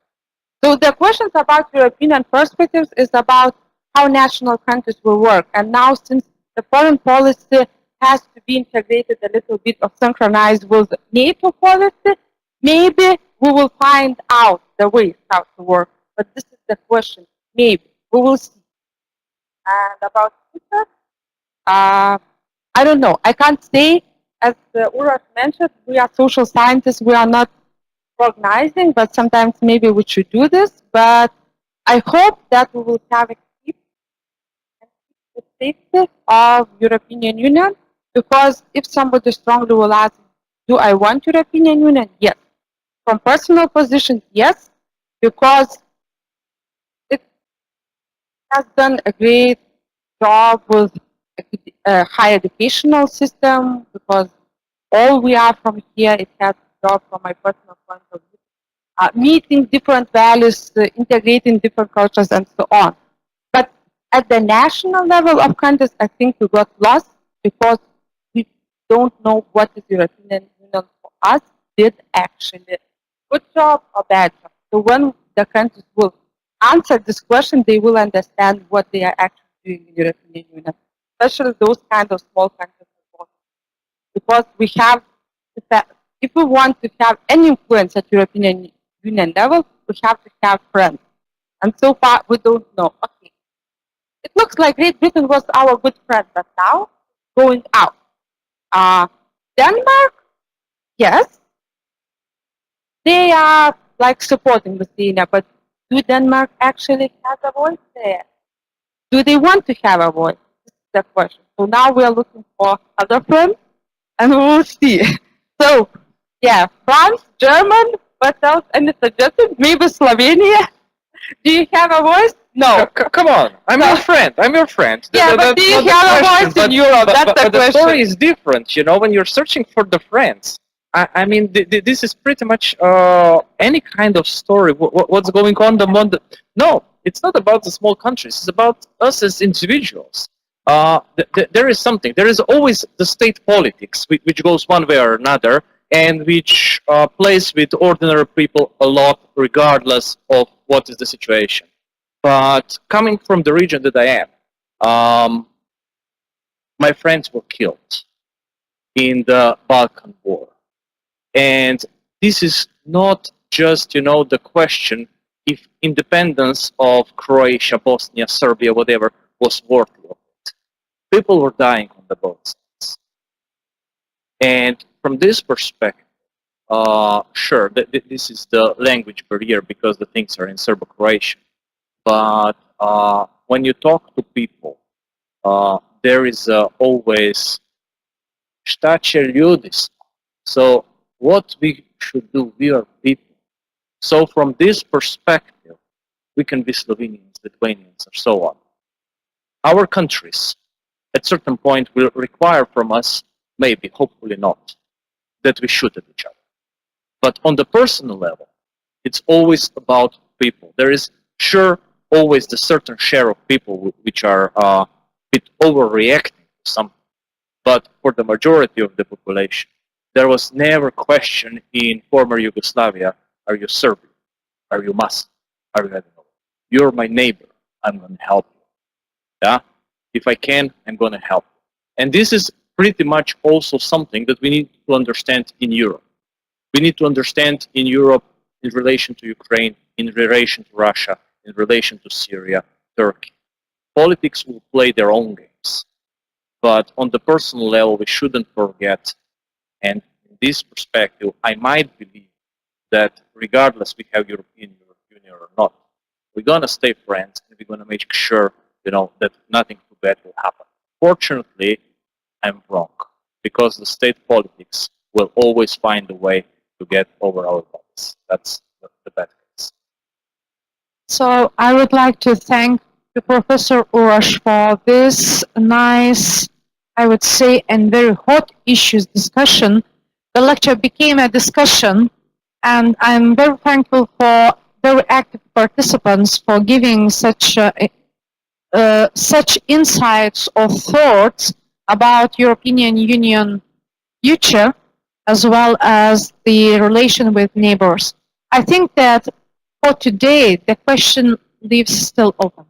So the questions about European perspectives is about how national countries will work. And now, since the foreign policy has to be integrated a little bit or synchronized with NATO policy, maybe we will find out the ways how to work. But this is the question. Maybe. We will see. And about future, I don't know. I can't say, as Uroš mentioned, we are social scientists. We are not recognizing, but sometimes maybe we should do this. But I hope that we will have a keep the safety of European Union, because if somebody strongly will ask, do I want European Union? Yes. From personal position, yes, because it has done a great job with a higher educational system, because all we are from here, it has a job from my personal point of view. Meeting different values, integrating different cultures, and so on. But at the national level of countries, I think we got lost because we don't know what is European Union for us did actually. Good job or bad job. So when the countries will answer this question, they will understand what they are actually doing in the European Union, especially those kind of small countries. Because we have, if we want to have any influence at European Union level, we have to have friends. And so far, we don't know. Okay, it looks like Great Britain was our good friend, but now going out. Denmark, yes, they are like supporting Lithuania, but do Denmark actually have a voice there? Do they want to have a voice? This is the question. So now we are looking for other friends, and we will see. So, yeah, France, German, what else? Any suggestions? Maybe Slovenia? Do you have a voice? No. Come on, I'm your friend. I'm your friend. Yeah, but do you have a voice in Europe? That's the question. The question. story is different, when you're searching for the friends. I mean, this is pretty much any kind of story. What's going on among the... No, it's not about the small countries. It's about us as individuals. There is something. There is always the state politics, which goes one way or another, and which plays with ordinary people a lot, regardless of what is the situation. But coming from the region that I am, my friends were killed in the Balkan War. And this is not just, the question if independence of Croatia, Bosnia, Serbia, whatever, was worthy of it. People were dying on the both sides. And from this perspective, sure, this is the language barrier because the things are in Serbo-Croatian. But when you talk to people, there is always šta će ljudi. So what we should do, we are people. So from this perspective, we can be Slovenians, Lithuanians, or so on. Our countries, at certain point, will require from us, maybe, hopefully not, that we shoot at each other. But on the personal level, it's always about people. There is sure always the certain share of people which are a bit overreacting to something. But for the majority of the population, there was never question in former Yugoslavia, are you Serbian? Are you Muslim? Are you, I don't know, you're my neighbor, I'm going to help you. Yeah? If I can, I'm going to help you. And this is pretty much also something that we need to understand in Europe. We need to understand in Europe in relation to Ukraine, in relation to Russia, in relation to Syria, Turkey. Politics will play their own games. But on the personal level, we shouldn't forget, and in this perspective, I might believe that regardless we have European Union or not, we're going to stay friends and we're going to make sure, that nothing too bad will happen. Fortunately, I'm wrong, because the state politics will always find a way to get over our bodies. That's the bad case. So I would like to thank the Professor Uroš for this nice, I would say, and very hot issues discussion. The lecture became a discussion, and I'm very thankful for very active participants for giving such insights or thoughts about European Union future, as well as the relation with neighbors. I think that for today, the question leaves still open.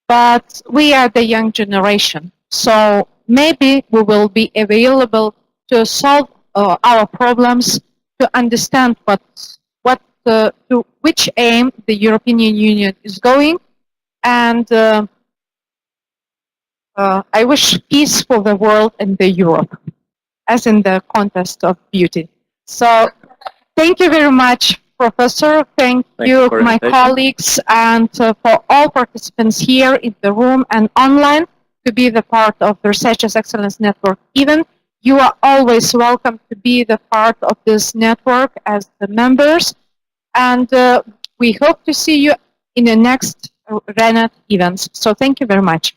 But we are the young generation, so maybe we will be available to solve our problems, to understand to which aim the European Union is going, and I wish peace for the world and the Europe, as in the contest of beauty. So thank you very much, Professor. Thank you, my colleagues, and for all participants here in the room and online to be the part of the Researchers Excellence Network. Even you are always welcome to be the part of this network as the members. And we hope to see you in the next RENET events. So thank you very much.